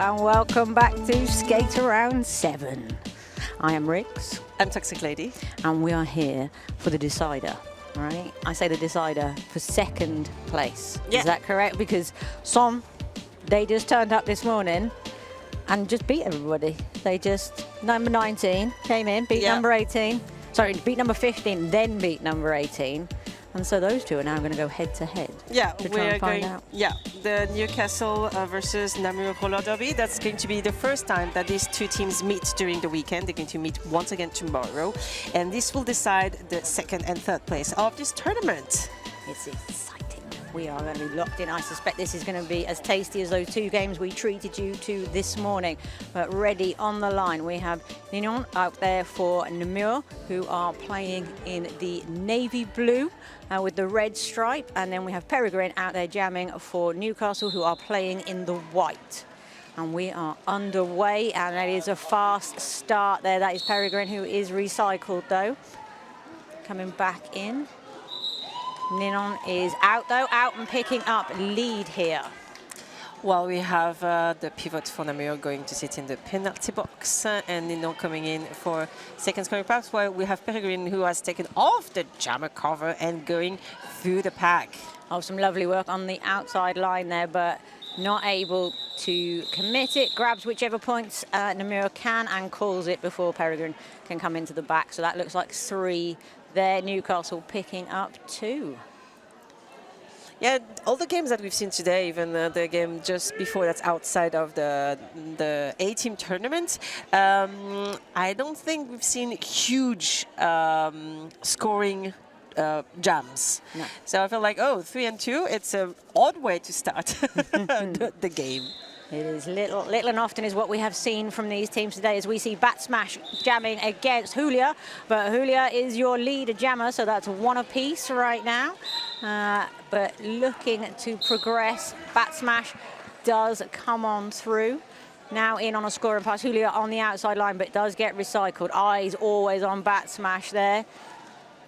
and welcome back to Skate Around 7. I am Riggs. I'm Toxic Lady. And we are here for the decider, right? I say the decider for second place. Yeah. Is that correct? Because Som, they just turned up this morning and just beat everybody. They just, number 19 came in, beat number 18. Sorry, beat number 15, then beat number 18. And so those two are now going to go head to head. Yeah, to try and find out. Yeah, the Newcastle versus Namur roller derby. That's going to be the first time that these two teams meet during the weekend. They're going to meet once again tomorrow, and this will decide the second and third place of this tournament. It's exciting. We are going to be locked in. I suspect this is going to be as tasty as those two games we treated you to this morning. But ready on the line, we have Nignon out there for Namur, who are playing in the navy blue with the red stripe. And then we have Peregrine out there jamming for Newcastle, who are playing in the white. And we are underway, and it is a fast start there. That is Peregrine, who is recycled, though. Coming back in. Ninon is out, though, out and picking up lead here. Well, we have the pivot for Namur going to sit in the penalty box, and Ninon coming in for second scoring pass, while we have Peregrine, who has taken off the jammer cover and going through the pack. Oh, some lovely work on the outside line there, but not able to commit it. Grabs whichever points Namur can and calls it before Peregrine can come into the back. So that looks like 3 there. Newcastle picking up 2. Yeah, all the games that we've seen today, even the game just before that's outside of the A-team tournament, I don't think we've seen huge scoring jams. No. So I feel like, 3 and 2, it's an odd way to start the game. It is little and often is what we have seen from these teams today, as we see Bat Smash jamming against Julia. But Julia is your lead jammer, so that's 1 apiece right now. But looking to progress, Bat Smash does come on through. Now in on a scoring pass, Julia on the outside line, but does get recycled. Eyes always on Bat Smash there.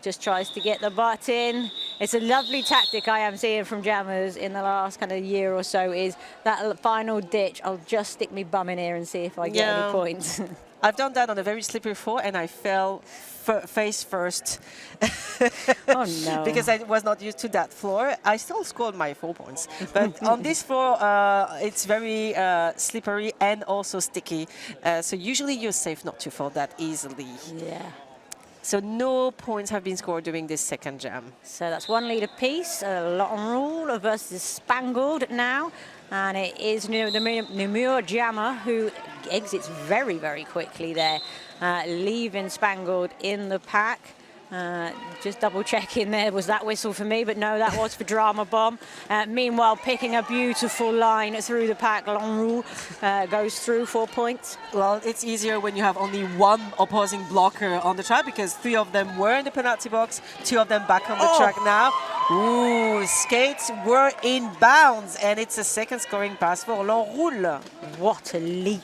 Just tries to get the butt in. It's a lovely tactic I am seeing from jammers in the last kind of year or so, is that final ditch. I'll just stick me bum in here and see if I get any points. I've done that on a very slippery floor, and I fell face first. Oh no. Because I was not used to that floor. I still scored my 4 points. But on this floor, it's very slippery and also sticky. So usually you're safe not to fall that easily. Yeah. So no points have been scored during this second jam. So that's 1 lead apiece. Long Rule versus Spangled now. And it is the Namur jammer who exits very, very quickly there, leaving Spangled in the pack. Just double checking there, was that whistle for me? But no, that was for Drama Bomb. Meanwhile, picking a beautiful line through the pack. Long Rule goes through 4 points. Well, it's easier when you have only 1 opposing blocker on the track, because 3 of them were in the penalty box, 2 of them back on the track now. Ooh, skates were in bounds, and it's a second scoring pass for Long Rule. What a leap.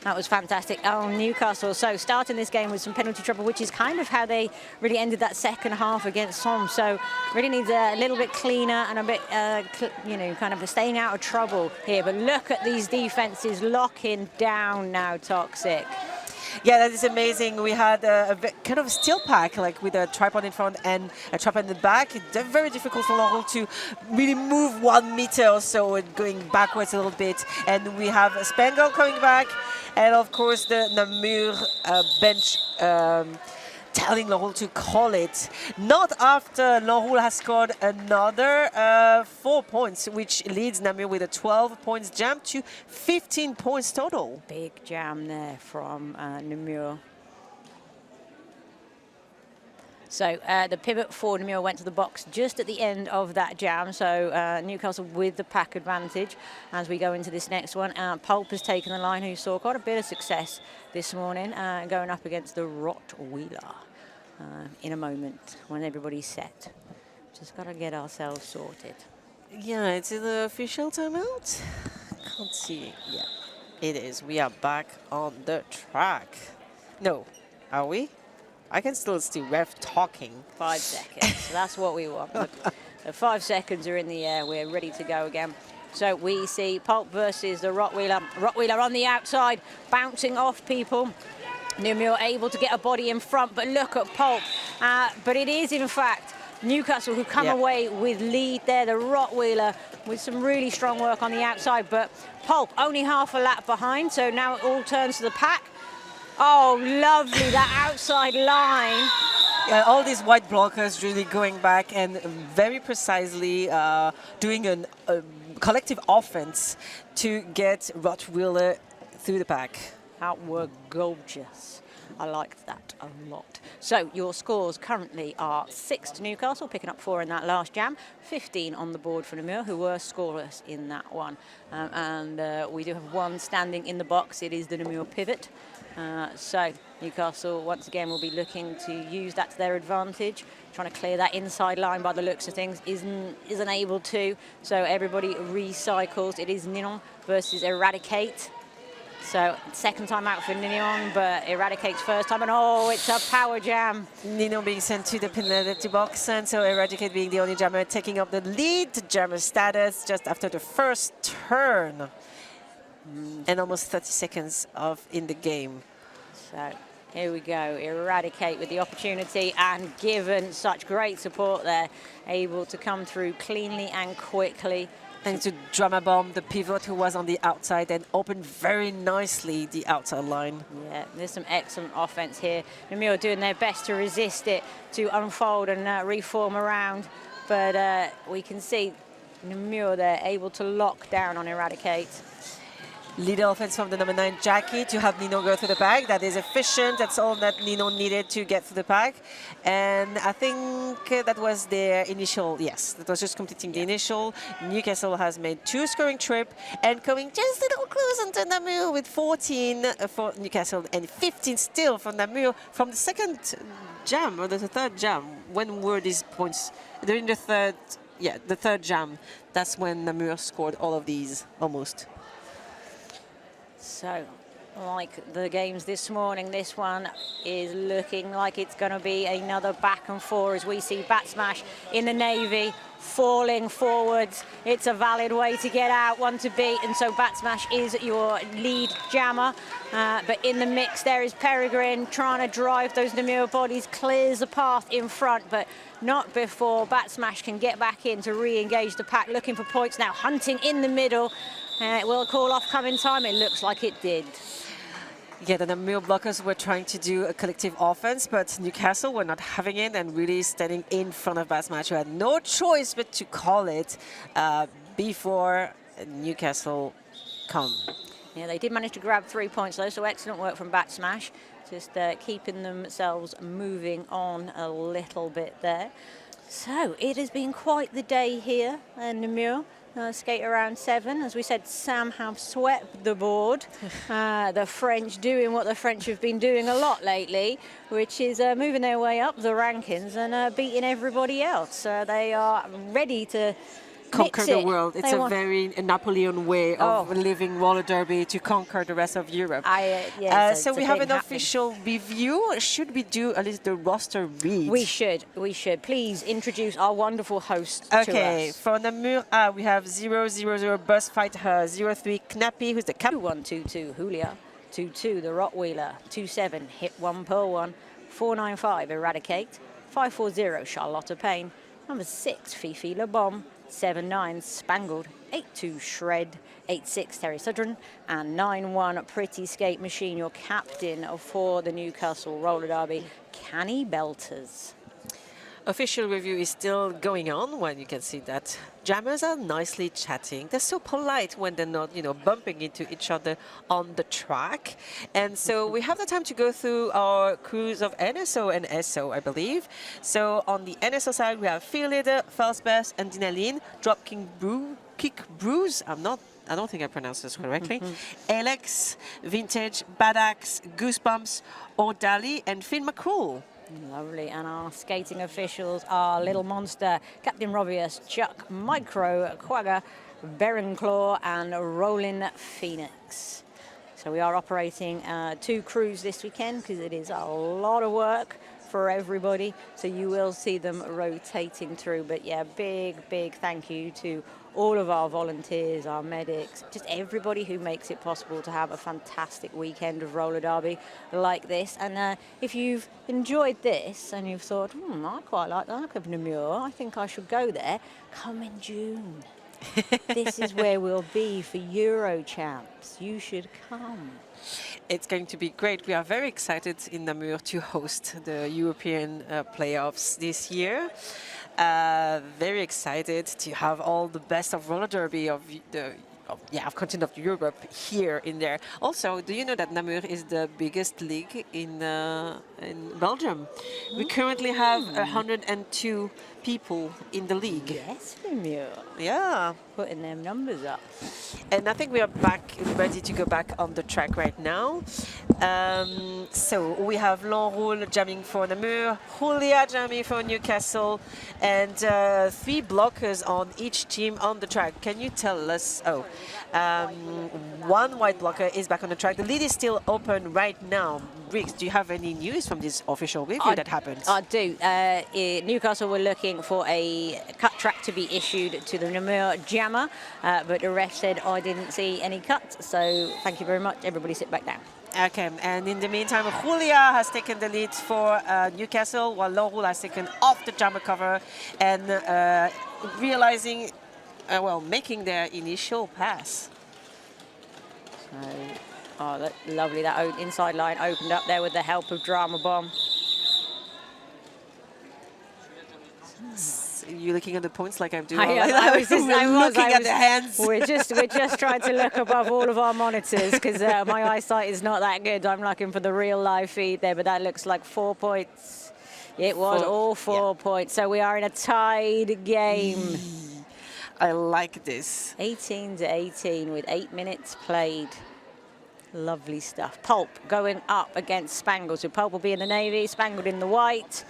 That was fantastic. Oh, Newcastle. So starting this game with some penalty trouble, which is kind of how they really ended that second half against Somme. So really needs a little bit cleaner and a bit, kind of staying out of trouble here. But look at these defenses locking down now, Toxic. Yeah, that is amazing. We had a kind of steel pack, like with a tripod in front and a tripod in the back. It's very difficult for Laurel to really move 1 meter or so and going backwards a little bit. And we have Spangle coming back, and of course the Namur bench telling Laurel to call it. Not after Laurel has scored another 4 points, which leads Namur with a 12 points jam to 15 points total. Big jam there from Namur. So the pivot for Namur went to the box just at the end of that jam. So Newcastle with the pack advantage as we go into this next one. Pulp has taken the line, who saw quite a bit of success this morning, going up against the Rottweiler in a moment when everybody's set. Just got to get ourselves sorted. Yeah, it's in the official timeout. Can't see. Yeah, it is. We are back on the track. No, are we? I can still see ref talking. 5 seconds. That's what we want. The 5 seconds are in the air. We're ready to go again. So we see Pulp versus the Rottweiler. Rottweiler on the outside, bouncing off people. Namur able to get a body in front, but look at Pulp. But it is, in fact, Newcastle who come away with lead there. The Rottweiler with some really strong work on the outside, but Pulp only half a lap behind, so now it all turns to the pack. Oh, lovely, that outside line. Yeah, all these white blockers really going back and very precisely doing a collective offense to get Rottweiler through the pack. That were gorgeous. I liked that a lot. So your scores currently are 6 to Newcastle, picking up 4 in that last jam, 15 on the board for Namur, who were scoreless in that one. We do have one standing in the box. It is the Namur pivot. So Newcastle, once again, will be looking to use that to their advantage, trying to clear that inside line by the looks of things, isn't able to. So everybody recycles. It is Ninon versus Eradicate. So second time out for Ninon, but Eradicate's first time, and oh, it's a power jam. Ninon being sent to the penalty box, and so Eradicate being the only jammer taking up the lead jammer status just after the first turn. And almost 30 seconds in the game. So here we go, Eradicate with the opportunity, and given such great support there, able to come through cleanly and quickly. Thanks to Drama Bomb, the pivot who was on the outside and opened very nicely the outside line. Yeah, there's some excellent offense here. Namur doing their best to resist it, to unfold and reform around. But we can see Namur there able to lock down on Eradicate. Leader offense from the number 9, Jackie, to have Ninon go through the pack. That is efficient. That's all that Ninon needed to get through the pack. And I think that was their initial, yes, that was just completing the initial. Newcastle has made 2 scoring trip and coming just a little close onto Namur with 14 for Newcastle and 15 still for Namur from the second jam or the third jam. When were these points? During the third jam. That's when Namur scored all of these almost. So, like the games this morning, this one is looking like it's going to be another back and forth as we see Bat Smash in the Navy falling forwards. It's a valid way to get out, one to beat, and so Bat Smash is your lead jammer. But in the mix there is Peregrine trying to drive those Namur bodies, clears the path in front, but not before Bat Smash can get back in to re-engage the pack, looking for points now, hunting in the middle. Will call off come in time? It looks like it did. Yeah, the Namur blockers were trying to do a collective offense, but Newcastle were not having it and really standing in front of Bat Smash, who had no choice but to call it before Newcastle come. Yeah, they did manage to grab 3 points though, so excellent work from Bat Smash, just keeping themselves moving on a little bit there. So it has been quite the day here in Namur. Skate around 7. As we said, Sam have swept the board. The French doing what the French have been doing a lot lately, which is moving their way up the rankings and beating everybody else. They are ready to conquer the world. It's a very Napoleon way of living roller derby to conquer the rest of Europe. So we have an official review. Should we do at least the roster read? We should. Please introduce our wonderful host to us. For Namur, we have 000 Bus Fight Her, 03 Knappy, who's the captain. 2122 Julia, 22 the Rottweiler, 27 Hit 1 Pearl 1, 495 Eradicate, 540 Charlotte Payne, number 6 Fifi Le Bomb, 79 Spangled, 82 Shred, 86 Terry Sudren, and 91 Pretty Skate Machine, your captain for the Newcastle Roller Derby, Canny Belters. Official review is still going on. Well, you can see that jammers are nicely chatting. They're so polite when they're not, bumping into each other on the track. And so we have the time to go through our crews of NSO and SO, I believe. So on the NSO side, we have Field Leader, False Best, and Dinaline, Kick Bruise. I don't think I pronounced this correctly. Alex, Vintage, Badax, Goosebumps, Ordali, and Finn McCool. Lovely, and our skating officials are Little Monster, Captain Robius, Chuck, Micro, Quagga, Berenclaw, and Rollin' Phoenix. So we are operating 2 crews this weekend because it is a lot of work for everybody, so you will see them rotating through. But yeah, big thank you to all of our volunteers, our medics, just everybody who makes it possible to have a fantastic weekend of roller derby like this. And if you've enjoyed this and you've thought, I quite like the look of Namur, I think I should go there, come in June. This is where we'll be for Euro champs. You should come. It's going to be great. We are very excited in Namur to host the European playoffs this year. Very excited to have all the best of roller derby of continent of Europe here in there. Also, do you know that Namur is the biggest league in Belgium? We currently have 102 people in the league. Yes, Namur. Yeah. Putting them numbers up. And I think we are back, ready to go back on the track right now. So we have L'Enroule jamming for Namur, Julia jamming for Newcastle, and 3 blockers on each team on the track. Can you tell us? One white blocker is back on the track. The lead is still open right now. Briggs, do you have any news from this official review that happened? I do. Newcastle were looking for a cut track to be issued to the Namur jammer, but the ref said I didn't see any cuts, so thank you very much. Everybody sit back down. Okay, and in the meantime, Julia has taken the lead for Newcastle, while L'Enroule has taken off the jammer cover and realizing, making their initial pass. So, that's lovely. That inside line opened up there with the help of Drama Bomb. You're looking at the points like I'm doing. I was looking at the hands. We're just trying to look above all of our monitors because my eyesight is not that good. I'm looking for the real live feed there, but that looks like 4 points. It was all 4 points. So we are in a tied game. I like this. 18-18 with 8 minutes played. Lovely stuff. Pulp going up against Spangled. So Pulp will be in the navy, Spangled in the white.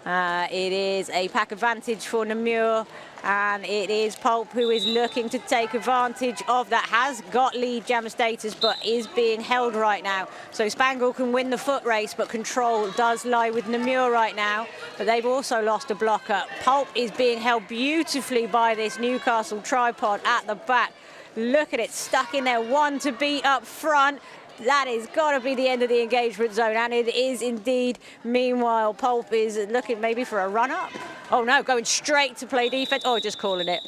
It is a pack advantage for Namur, and it is Pulp who is looking to take advantage of that. Has got lead jammer status, but is being held right now. So Spangled can win the foot race, but control does lie with Namur right now. But they've also lost a blocker. Pulp is being held beautifully by this Newcastle tripod at the back. Look at it, stuck in there, one to beat up front. That has got to be the end of the engagement zone, and it is indeed. Meanwhile, Pulp is looking maybe for a run-up. Oh no, going straight to play defense. Oh, just calling it.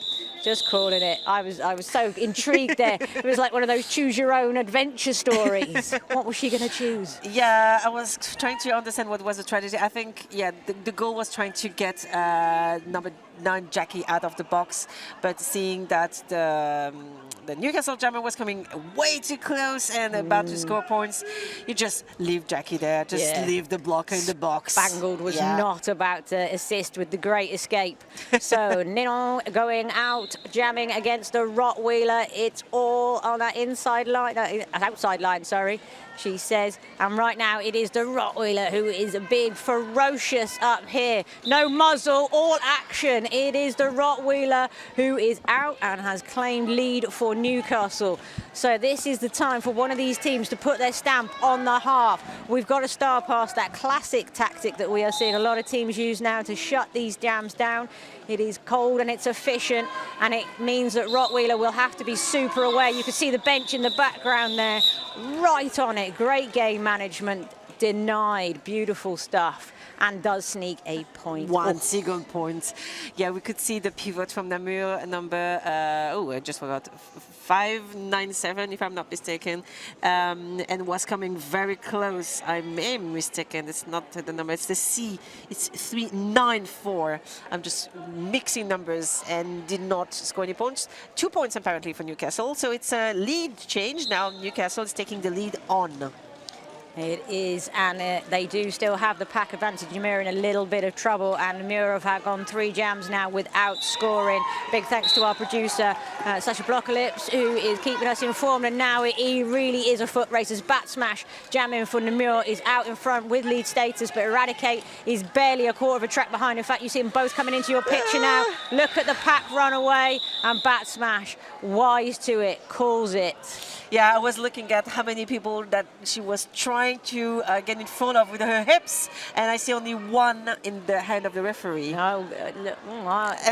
Just calling it. I was so intrigued there. It was like one of those choose-your-own adventure stories. What was she going to choose? Yeah, I was trying to understand what was the strategy. I think, the goal was trying to get number 9 Jackie out of the box, but seeing that the Newcastle jammer was coming way too close and about to score points, you just leave Jackie there, just leave the blocker in the box. Spangled was not about to assist with the great escape. So Ninon going out, jamming against the Rottweiler. It's all on that inside line, outside line, sorry, she says. And right now it is the Rottweiler who is being ferocious up here. No muzzle, all action. It is the Rottweiler who is out and has claimed lead for Newcastle. So this is the time for one of these teams to put their stamp on the half. We've got to star past that classic tactic that we are seeing a lot of teams use now to shut these jams down. It is cold and it's efficient, and it means that Rottweiler will have to be super aware. You can see the bench in the background there, right on it. Great game management, denied, beautiful stuff, and does sneak a point. One single point. Yeah, we could see the pivot from Namur, number, I just forgot, 597, if I'm not mistaken, and was coming very close. I may be mistaken, it's not the number, it's the C, it's 394. I'm just mixing numbers and did not score any points. 2 points apparently for Newcastle, so it's a lead change now. Newcastle is taking the lead on. It is, and they do still have the pack advantage. Namur in a little bit of trouble, and Namur have gone 3 jams now without scoring. Big thanks to our producer, Sasha Blockerlips, who is keeping us informed, and now it really is a foot race as Bat Smash jamming for Namur is out in front with lead status, but Eradicate is barely a quarter of a track behind. In fact, you see them both coming into your picture now. Look at the pack run away, and Bat Smash, wise to it, calls it. Yeah, I was looking at how many people that she was trying trying to get in front of with her hips, and I see only one in the hand of the referee. No,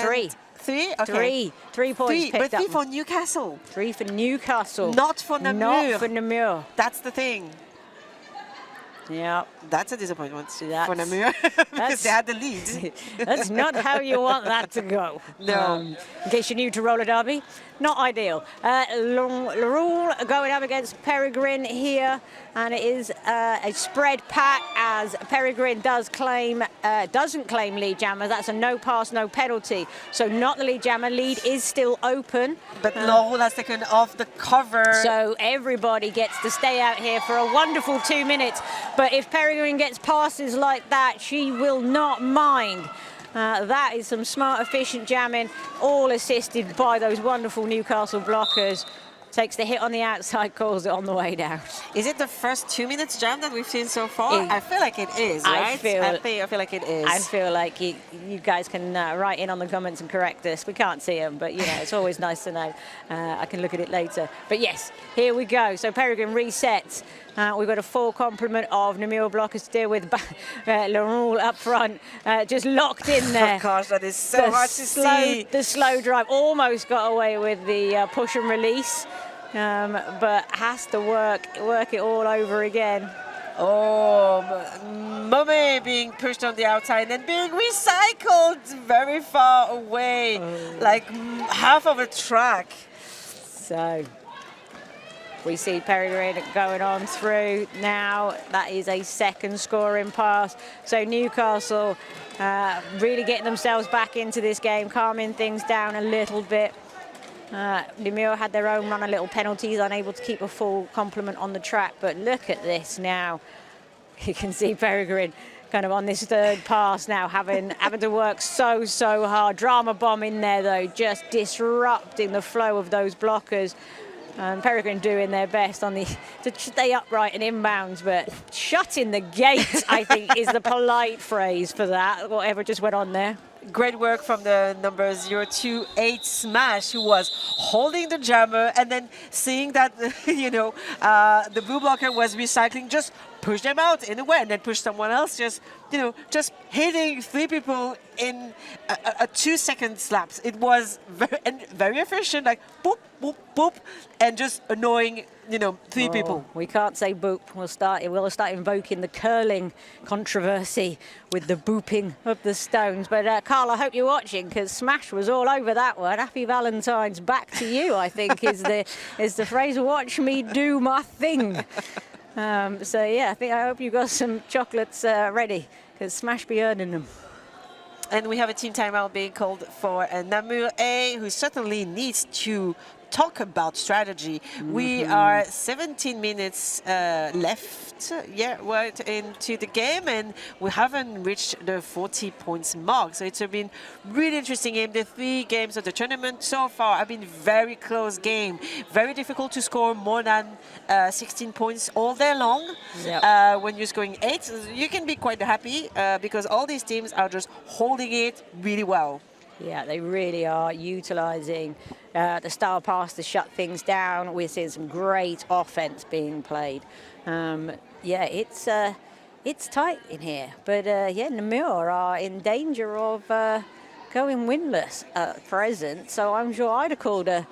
three. Three? Okay. Three points Three, picked but three up. for Newcastle. 3 for Newcastle. Not for Namur. Not for Namur. That's the thing. Yeah. That's a disappointment for That's- Namur because they had the lead. That's not how you want that to go. No. In case you're new to roller derby, not ideal. Larule going up against Peregrine here, and it is a spread pack as Peregrine doesn't claim lead jammer. That's a no pass, no penalty. So not the lead jammer. Lead is still open. But Larule has taken off the cover. So everybody gets to stay out here for a wonderful 2 minutes. But if Peregrine gets passes like that, she will not mind. That is some smart, efficient jamming, all assisted by those wonderful Newcastle blockers. Takes the hit on the outside, calls it on the way down. Is it the first 2 minutes jam that we've seen so far? I feel like it is, right? I feel like it is. I feel like you guys can write in on the comments and correct this. We can't see them, but you know, it's always nice to know. I can look at it later. But yes, here we go. So Peregrine resets. We've got a full complement of Namur blockers to deal with. Larule up front, just locked in there. Oh gosh, that is so hard to see. The slow drive almost got away with the push and release, but has to work it all over again. Oh, Mome being pushed on the outside and being recycled very far away, like half of a track. So we see Peregrine going on through now. That is a second scoring pass. So Newcastle really getting themselves back into this game, calming things down a little bit. Namur had their own run of little penalties, unable to keep a full complement on the track. But look at this now. You can see Peregrine kind of on this third pass now, having to work so hard. Drama bomb in there though, just disrupting the flow of those blockers. Peregrine doing their best to stay upright and inbounds, but shutting the gate, I think, is the polite phrase for that, whatever just went on there. Great work from the number 028 Smash, who was holding the jammer and then seeing that, the blue blocker was recycling, just push them out in a way and then push someone else, just hitting 3 people in a 2-second lapse. It was very efficient, like boop, boop, boop, and just annoying, 3 people. We can't say boop. We'll start invoking the curling controversy with the booping of the stones. But Carl, I hope you're watching because Smash was all over that one. Happy Valentine's back to you, I think, is the phrase. Watch me do my thing. So yeah, I hope you got some chocolates ready because Smash be earning them. And we have a team timeout being called for Namur A, who certainly needs to talk about strategy. We are 17 minutes left, right into the game, and we haven't reached the 40 points mark. So it's been really interesting game. The 3 games of the tournament so far have been very close game. Very difficult to score more than 16 points all day long. Yep. When you're scoring 8, you can be quite happy because all these teams are just holding it really well. Yeah, they really are utilising the star pass to shut things down. We're seeing some great offense being played. It's tight in here. But Namur are in danger of going winless at present. So I'm sure I'd have called a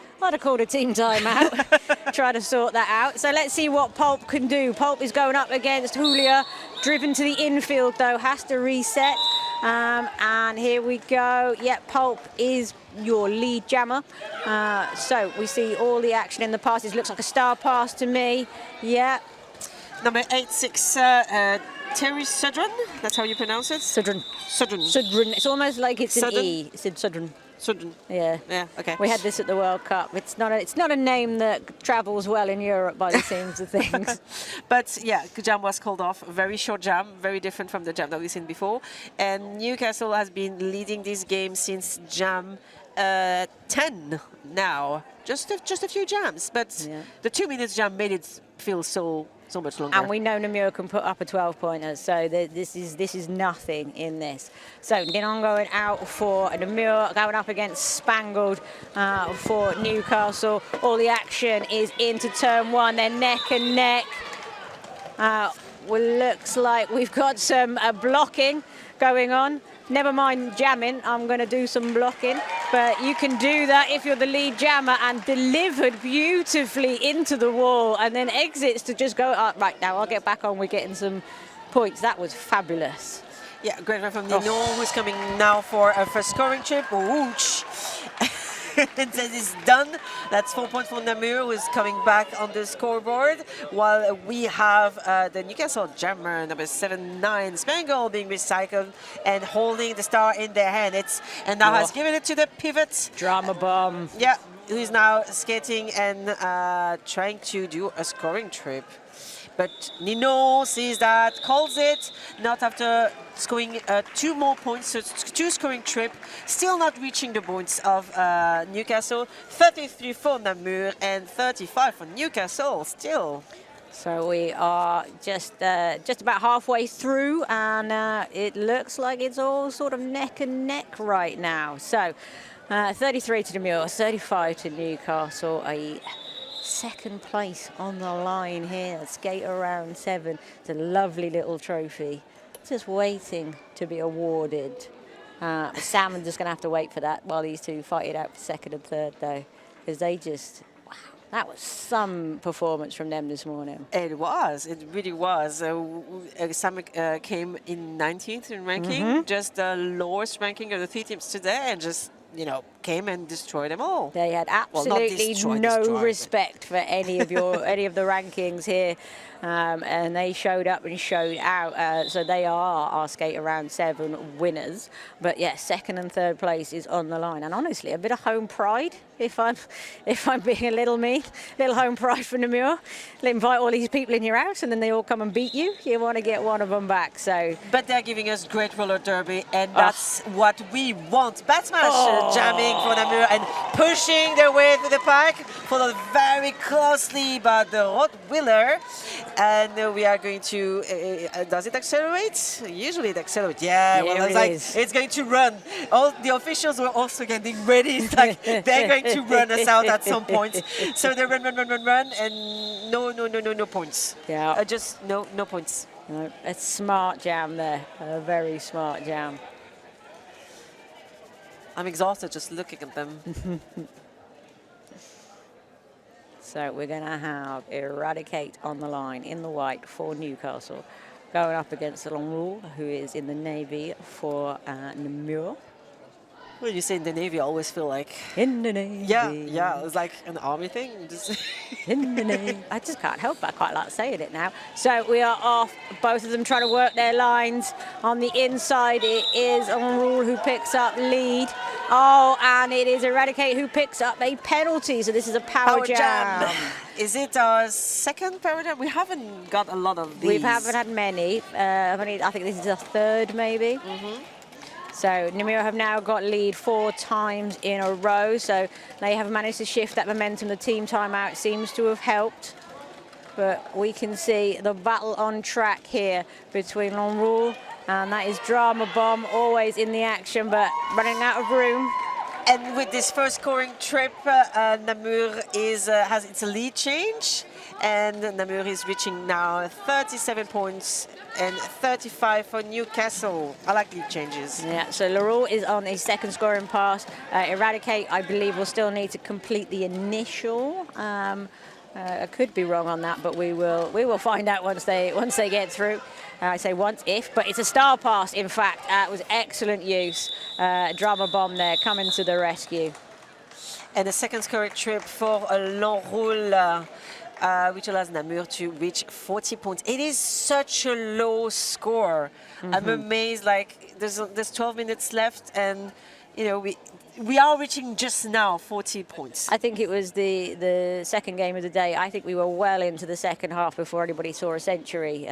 team timeout, try to sort that out. So let's see what Pulp can do. Pulp is going up against Julia, driven to the infield though, has to reset. And here we go. Yeah, Pulp is your lead jammer. So we see all the action in the passes. Looks like a star pass to me. Yeah. Number 86, Terry Sudren. That's how you pronounce it? Sudren. Sudren. Sudren. It's almost like it's Sudden? an E. It's in Sudren. Sudren. Yeah. Yeah, okay. We had this at the World Cup. It's not a name that travels well in Europe by the seams of things. But yeah, jam was called off. A very short jam, very different from the jam that we've seen before. And Newcastle has been leading this game since jam 10 now. Just a few jams, but the 2 minutes jam made it feel so much longer. And we know Namur can put up a 12-pointer, so this is nothing in this. So Ninon going out for Namur, going up against Spangled for Newcastle. All the action is into turn 1. They're neck and neck. looks like we've got some blocking going on. Never mind jamming, I'm going to do some blocking. But you can do that if you're the lead jammer, and delivered beautifully into the wall and then exits to just go, oh, right, now I'll get back on, we're getting some points. That was fabulous. Yeah, great run from Nino, who's coming now for a first scoring trip. Ouch. And that is done. That's 4 points for Namur, who is coming back on the scoreboard, while we have the Newcastle jammer number 7-9 Spangle being recycled and holding the star in their hand. And now has given it to the pivot. Drama bomb. Yeah, who's now skating and trying to do a scoring trip. But Nino sees that, calls it, not after scoring 2 more points, so it's 2 scoring trip, still not reaching the points of Newcastle. 33 for Namur and 35 for Newcastle still. So we are just about halfway through, and it looks like it's all sort of neck and neck right now. So 33 to Namur, 35 to Newcastle. A second place on the line here. Skate around 7. It's a lovely little trophy, just waiting to be awarded. Sam is just going to have to wait for that while these two fight it out for second and third, though, because they just, wow, that was some performance from them this morning. It was, it really was. Sam came in 19th in ranking, just the lowest ranking of the 3 teams today, and just, you know, came and destroyed them all. They had absolutely no respect for any of your any of the rankings here, and they showed up and showed out. So they are our skate around 7 winners. But yes, second and third place is on the line, and honestly, a bit of home pride. If I'm being a little mean, little home pride for Namur. Invite all these people in your house, and then they all come and beat you. You want to get one of them back. So, but they're giving us great roller derby, and that's what we want. Bat smash jamming for Namur and pushing their way through the pack, followed very closely by the Rottweiler. And we are going to, does it accelerate? Usually it accelerates. Yeah, well, it's like, it's going to run. All the officials were also getting ready. It's like they're going to run us out at some point. So they run, and no points. Yeah. Just no points. No, a smart jam there, a very smart jam. I'm exhausted just looking at them. So we're going to have Eradicate on the line in the white for Newcastle, going up against Namur, who is in the navy for Namur. When you say in the Navy, I always feel like... In the Navy. Yeah, it's like an army thing. In the Navy. I just can't help it. I quite like saying it now. So we are off, both of them trying to work their lines. On the inside, it is Namur who picks up lead. Oh, and it is Eradicate who picks up a penalty. So this is a power jam. Is it our second power jam? We haven't got a lot of these. We haven't had many. I think this is our third, maybe. So Namur have now got lead 4 times in a row, so they have managed to shift that momentum. The team timeout seems to have helped, but we can see the battle on track here between Namur, and that is Drama Bomb, always in the action, but running out of room. And with this first scoring trip, Namur has its lead change, and Namur is reaching now 37 points and 35 for Newcastle. I like lead changes. Yeah, so Leroux is on a second scoring pass. Eradicate, I believe, will still need to complete the initial. I could be wrong on that, but we will find out once they get through. I say once if, but it's a star pass, in fact. It was excellent use. Drama Bomb there coming to the rescue. And a second scoring trip for L'Enroule, which allows Namur to reach 40 points. It is such a low score. I'm amazed, like, there's 12 minutes left, and, you know, we are reaching just now 40 points. I think it was the second game of the day. I think we were well into the second half before anybody saw a century.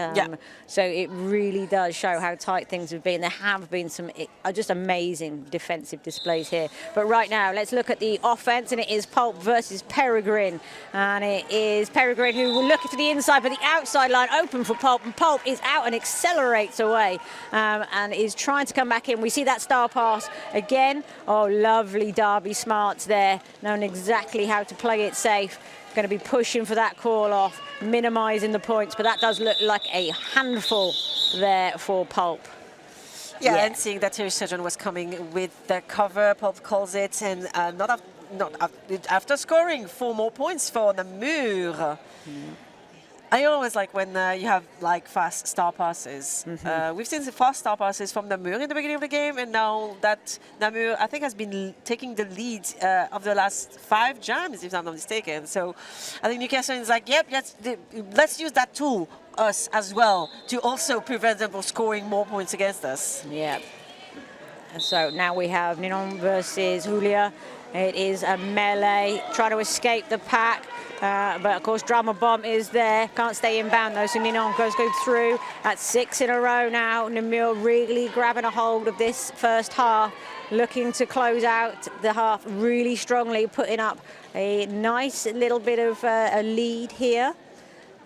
So it really does show how tight things have been. There have been some just amazing defensive displays here. But right now, let's look at the offense, and it is Pulp versus Peregrine. And it is Peregrine who will look to the inside, but the outside line open for Pulp, and Pulp is out and accelerates away and is trying to come back in. We see that star pass again. Oh, lovely Derby smarts there, knowing exactly how to play it safe. going to be pushing for that call off, minimising the points, but that does look like a handful there for Pulp. Yeah, and seeing that Thierry Surgeon was coming with the cover, Pulp calls it, and after scoring 4 more points for Namur. I always like when you have like fast star passes. We've seen the fast star passes from Namur in the beginning of the game, and now that Namur, I think, has been taking the lead of the last 5 jams, if I'm not mistaken. So I think Newcastle is like, yep, let's use that tool, us as well, to also prevent them from scoring more points against us. Yeah. So now we have Ninon versus Julia. It is a melee, trying to escape the pack. But of course, Drama Bomb is there. Can't stay inbound though, so Ninon goes through. That's 6 in a row now. Namur really grabbing a hold of this first half, looking to close out the half really strongly, putting up a nice little bit of a lead here.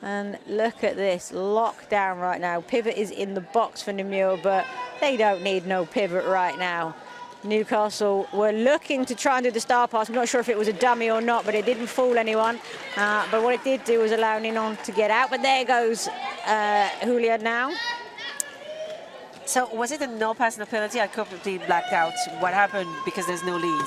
And look at this, lockdown right now. Pivot is in the box for Namur, but they don't need no pivot right now. Newcastle were looking to try and do the star pass. I'm not sure if it was a dummy or not, but it didn't fool anyone. But what it did do was allow Ninon to get out. But there goes Julia now. So was it a no pass, no penalty? I completely blacked out what happened because there's no lead.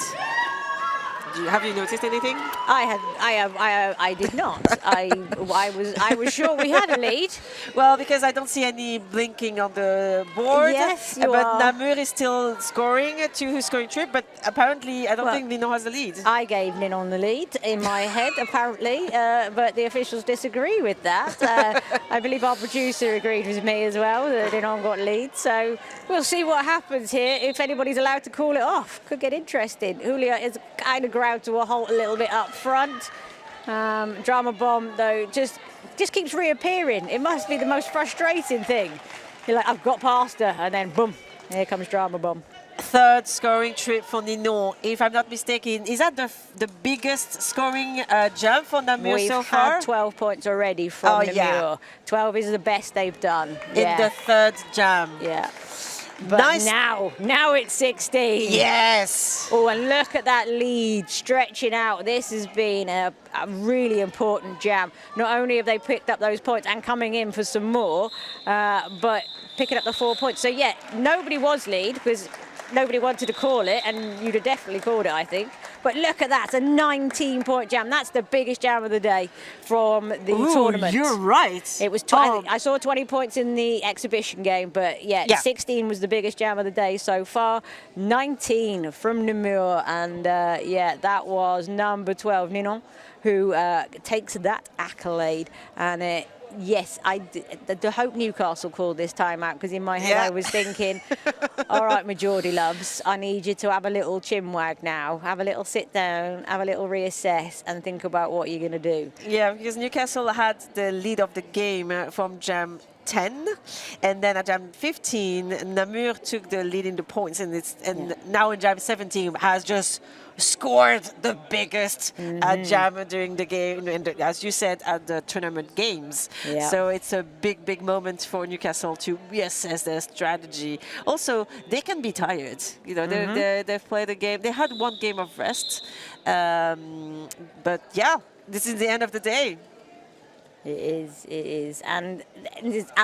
Have you noticed anything? I did not. I was sure we had a lead. Well, because I don't see any blinking on the board. Yes, but Namur is still scoring to his scoring trip, but apparently I don't think Ninon has the lead. I gave Ninon the lead in my head, apparently, but the officials disagree with that. I believe our producer agreed with me as well that Ninon got lead. So we'll see what happens here. If anybody's allowed to call it off, could get interesting. Julia is kind of ground to a halt a little bit up front. Drama Bomb though just keeps reappearing. It must be the most frustrating thing. You're like, I've got past her, and then boom, here comes Drama Bomb. 3rd scoring trip for Ninon, if I'm not mistaken. Is that the biggest scoring jump for Namur so far? We've had 12 points already from Namur. Yeah. 12 is the best they've done. In the 3rd jam. Yeah. But nice. Now it's 16. Yes. Oh, and look at that lead stretching out. This has been a really important jam. Not only have they picked up those points and coming in for some more, but picking up the 4 points. So yeah, nobody was lead because nobody wanted to call it, and you'd have definitely called it, I think. But look at that, it's a 19-point jam. That's the biggest jam of the day from the tournament. You're right. It was 20, I saw 20 points in the exhibition game, but yeah, 16 was the biggest jam of the day so far. 19 from Namur, and yeah, that was number 12, Ninon, who takes that accolade. And yes, I hope Newcastle called this timeout, because in my head I was thinking, all right, my Geordie loves, I need you to have a little chin wag now, have a little sit down, have a little reassess and think about what you're going to do. Yeah, because Newcastle had the lead of the game from jam 10, and then at jam 15, Namur took the lead in the points, and now in jam 17 has just scored the biggest jam during the game, and as you said, at the tournament games. Yeah. So it's a big moment for Newcastle to reassess their strategy. Also, they can be tired. You know, they've played a game. They had 1 game of rest, but yeah, this is the end of the day. It is, and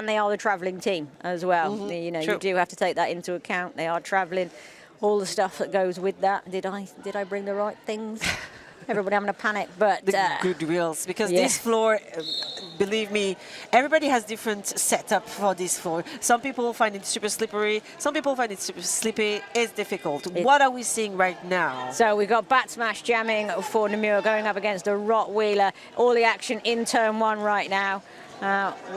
they are the travelling team as well. You know, you do have to take that into account. They are travelling. All the stuff that goes with that. Did I bring the right things? Everybody having a panic, but the good wheels, because this floor, believe me, everybody has different setup for this floor. Some people find it super slippery. Some people find it super slippy. It's difficult. What are we seeing right now? So we've got Bat Smash jamming for Namur going up against a Rottweiler. All the action in turn 1 right now.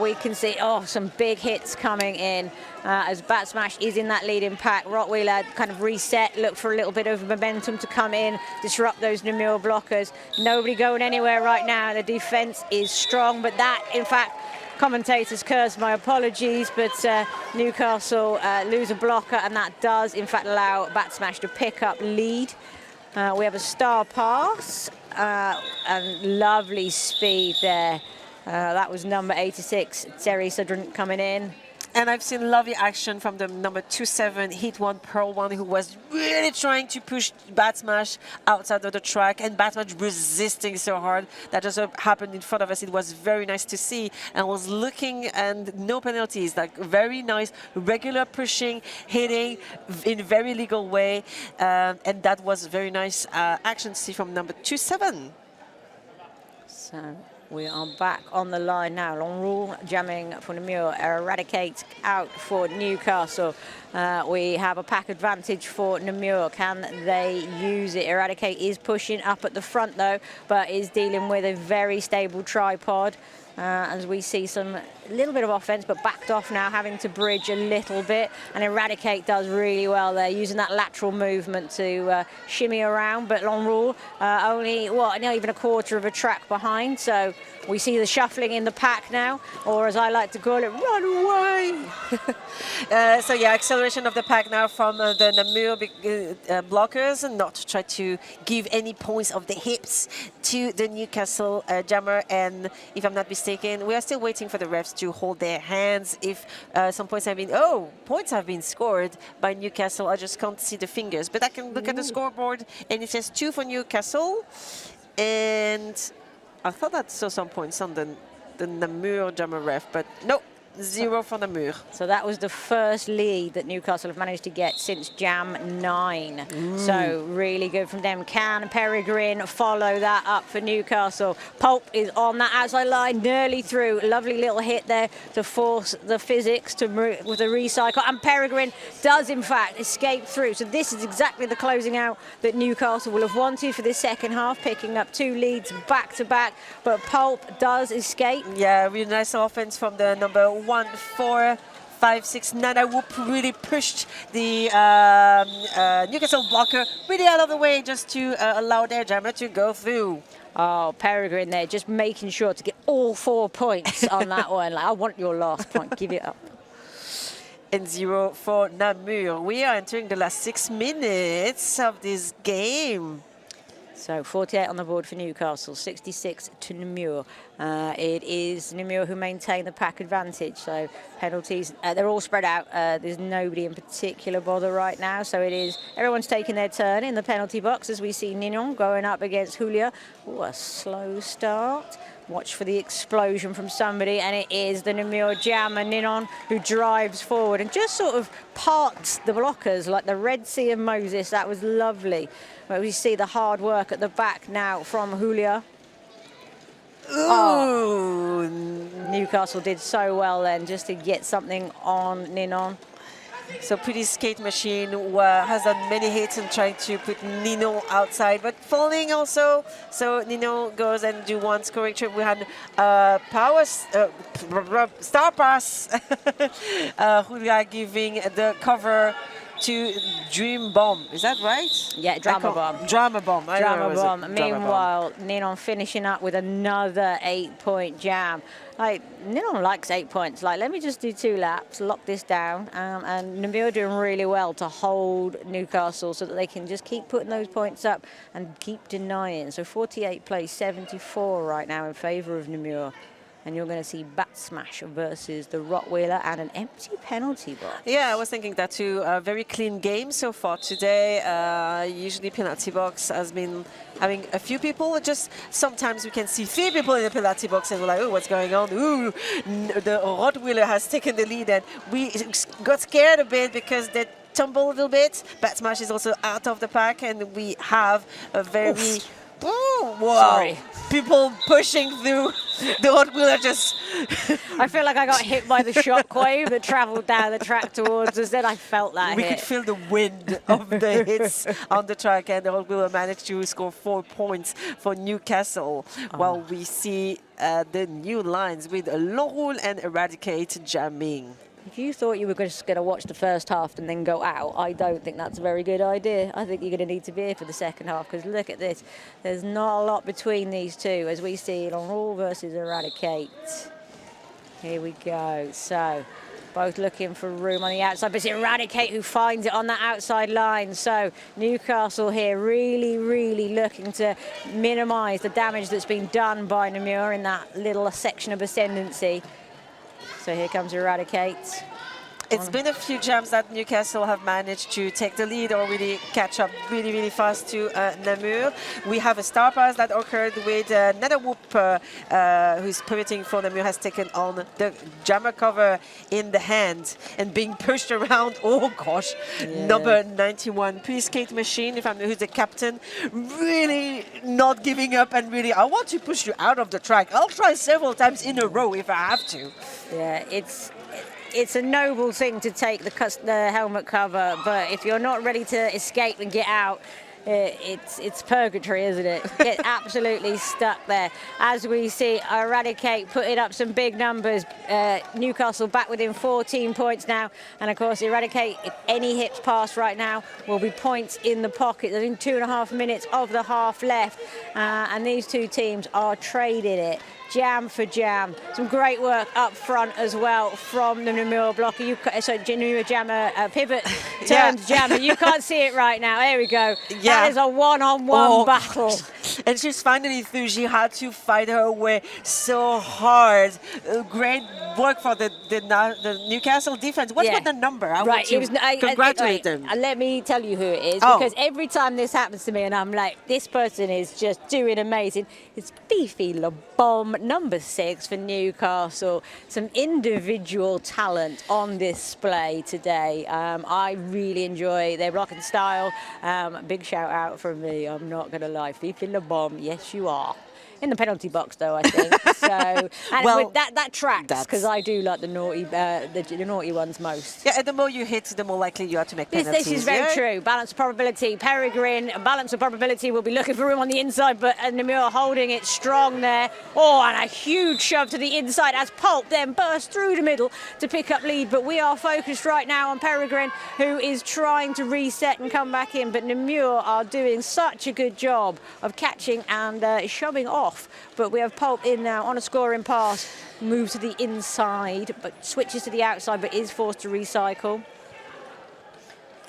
We can see, some big hits coming in as Bat Smash is in that leading pack. Rottweiler kind of reset, look for a little bit of momentum to come in, disrupt those Namur blockers. Nobody going anywhere right now. The defense is strong, but that, in fact, commentators curse, my apologies, but Newcastle lose a blocker, and that does, in fact, allow Bat Smash to pick up lead. We have a star pass and lovely speed there. That was number 86, Thierry Surgeon coming in. And I've seen lovely action from the number 2-7, hit one, pearl one, who was really trying to push bat smash outside of the track, and bat smash resisting so hard. That just happened in front of us. It was very nice to see, and was looking, and no penalties, like very nice, regular pushing, hitting in very legal way, and that was very nice action to see from number 2-7. So we are back on the line now. Namur jamming for Namur, Eradicate out for Newcastle. We have a pack advantage for Namur. Can they use it? Eradicate is pushing up at the front though, but is dealing with a very stable tripod. As we see some little bit of offense, but backed off now, having to bridge a little bit. And Eradicate does really well there, using that lateral movement to shimmy around. But Namur only, not even a quarter of a track behind. So we see the shuffling in the pack now, or as I like to call it, run away. So yeah, acceleration of the pack now from the Namur blockers, and not to try to give any points of the hips to the Newcastle jammer. And if I'm not mistaken, we are still waiting for the refs to hold their hands. If some points have been scored by Newcastle, I just can't see the fingers, but I can look at the scoreboard, and it says 2 for Newcastle. And I thought I saw some points on the Namur jammer ref, but no. 0 for Namur. So that was the first lead that Newcastle have managed to get since Jam 9. So really good from them. Can Peregrine follow that up for Newcastle? Pulp is on that outside line, nearly through. Lovely little hit there to force the physics to with the recycle. And Peregrine does, in fact, escape through. So this is exactly the closing out that Newcastle will have wanted for this second half, picking up 2 leads back to back. But Pulp does escape. Yeah, really nice offense from the number 1, 4, 5, 6, 9. I whoop really pushed the Newcastle blocker really out of the way, just to allow their jammer to go through. Oh, Peregrine there, just making sure to get all 4 points on that one. Like, I want your last point, give it up. And 0 for Namur. We are entering the last 6 minutes of this game. So 48 on the board for Newcastle, 66 to Namur. It is Namur who maintain the pack advantage. So penalties, they're all spread out. There's nobody in particular bother right now. So it is, everyone's taking their turn in the penalty box as we see Ninon going up against Julia. Ooh, a slow start. Watch for the explosion from somebody, and it is the Namur jammer, Ninon, who drives forward and just sort of parts the blockers like the Red Sea of Moses. That was lovely. But we see the hard work at the back now from Julia. Ooh. Newcastle did so well then just to get something on Ninon. So pretty skate machine has done many hits and trying to put Nino outside, but falling also. So Nino goes and do one scoring trip. We had star pass. Julia giving the cover to Dream Bomb. Is that right? Yeah, Drama Bomb. Drama Bomb. Drama Bomb. Meanwhile, Ninon finishing up with another 8-point jam. Like, Ninon likes 8 points. Like, let me just do 2 laps, lock this down. And Namur doing really well to hold Newcastle so that they can just keep putting those points up and keep denying. So 48 plays 74 right now in favour of Namur. And you're going to see Bat Smash versus the Rottweiler and an empty penalty box. Yeah, I was thinking that too. A very clean game so far today. Usually penalty box has been having a few people. Just sometimes we can see 3 people in the penalty box and we're like, oh, what's going on? Ooh, the Rottweiler has taken the lead, and we got scared a bit because they tumbled a little bit. Bat Smash is also out of the pack, and we have a very... Oh, wow. Sorry. People pushing through the Rottweiler just... I feel like I got hit by the shockwave that travelled down the track towards us. Then I felt that We hit. could feel the wind of the hits on the track, and the Rottweiler managed to score 4 points for Newcastle, while we see the new lines with Laurel and Eradicate jamming. If you thought you were just going to watch the first half and then go out, I don't think that's a very good idea. I think you're going to need to be here for the second half, because look at this. There's not a lot between these two as we see Laurel versus Eradicate. Here we go. So both looking for room on the outside, but it's Eradicate who finds it on that outside line. So Newcastle here really, really looking to minimise the damage that's been done by Namur in that little section of ascendancy. So here comes Eradicate. It's been a few jams that Newcastle have managed to take the lead or really catch up really fast to Namur. We have a star pass that occurred with Netherwhoop, who's pivoting for Namur, has taken on the jammer cover in the hand and being pushed around. Oh gosh, number 91, please skate machine, if I'm who's the captain, really not giving up and really, I want to push you out of the track. I'll try several times in a row if I have to. Yeah, it's a noble thing to take the helmet cover, but if you're not ready to escape and get out, it's purgatory, isn't it? Get absolutely stuck there. As we see Eradicate putting up some big numbers. Newcastle back within 14 points now. And of course, Eradicate, if any hits pass right now, will be points in the pocket. There's in 2.5 minutes of the half left. And these two teams are trading it. Jam for jam. Some great work up front as well from the Namur blocker. Namur jammer pivot turned jammer. You can't see it right now. There we go. Yeah. That is a one-on-one battle. And she's finally through. She had to fight her way so hard. Great work for the Newcastle defense. What's with the number? I want to congratulate them. Let me tell you who it is, because every time this happens to me and I'm like, this person is just doing amazing. It's Fifi Le Bomb, number 6 for Newcastle. Some individual talent on display today. I really enjoy their blocking style. Big shout out from me, I'm not going to lie. Fifi Le Bomb, yes you are. In the penalty box, though, I think. So, and well, that tracks, because I do like the naughty ones most. Yeah, and the more you hit, the more likely you are to make penalties. This is very true. Balance of probability. Peregrine, balance of probability, will be looking for room on the inside, but Namur holding it strong there. Oh, and a huge shove to the inside as Pulp then bursts through the middle to pick up lead. But we are focused right now on Peregrine, who is trying to reset and come back in. But Namur are doing such a good job of catching and shoving off. But we have Pulp in now on a scoring pass, moves to the inside, but switches to the outside, but is forced to recycle.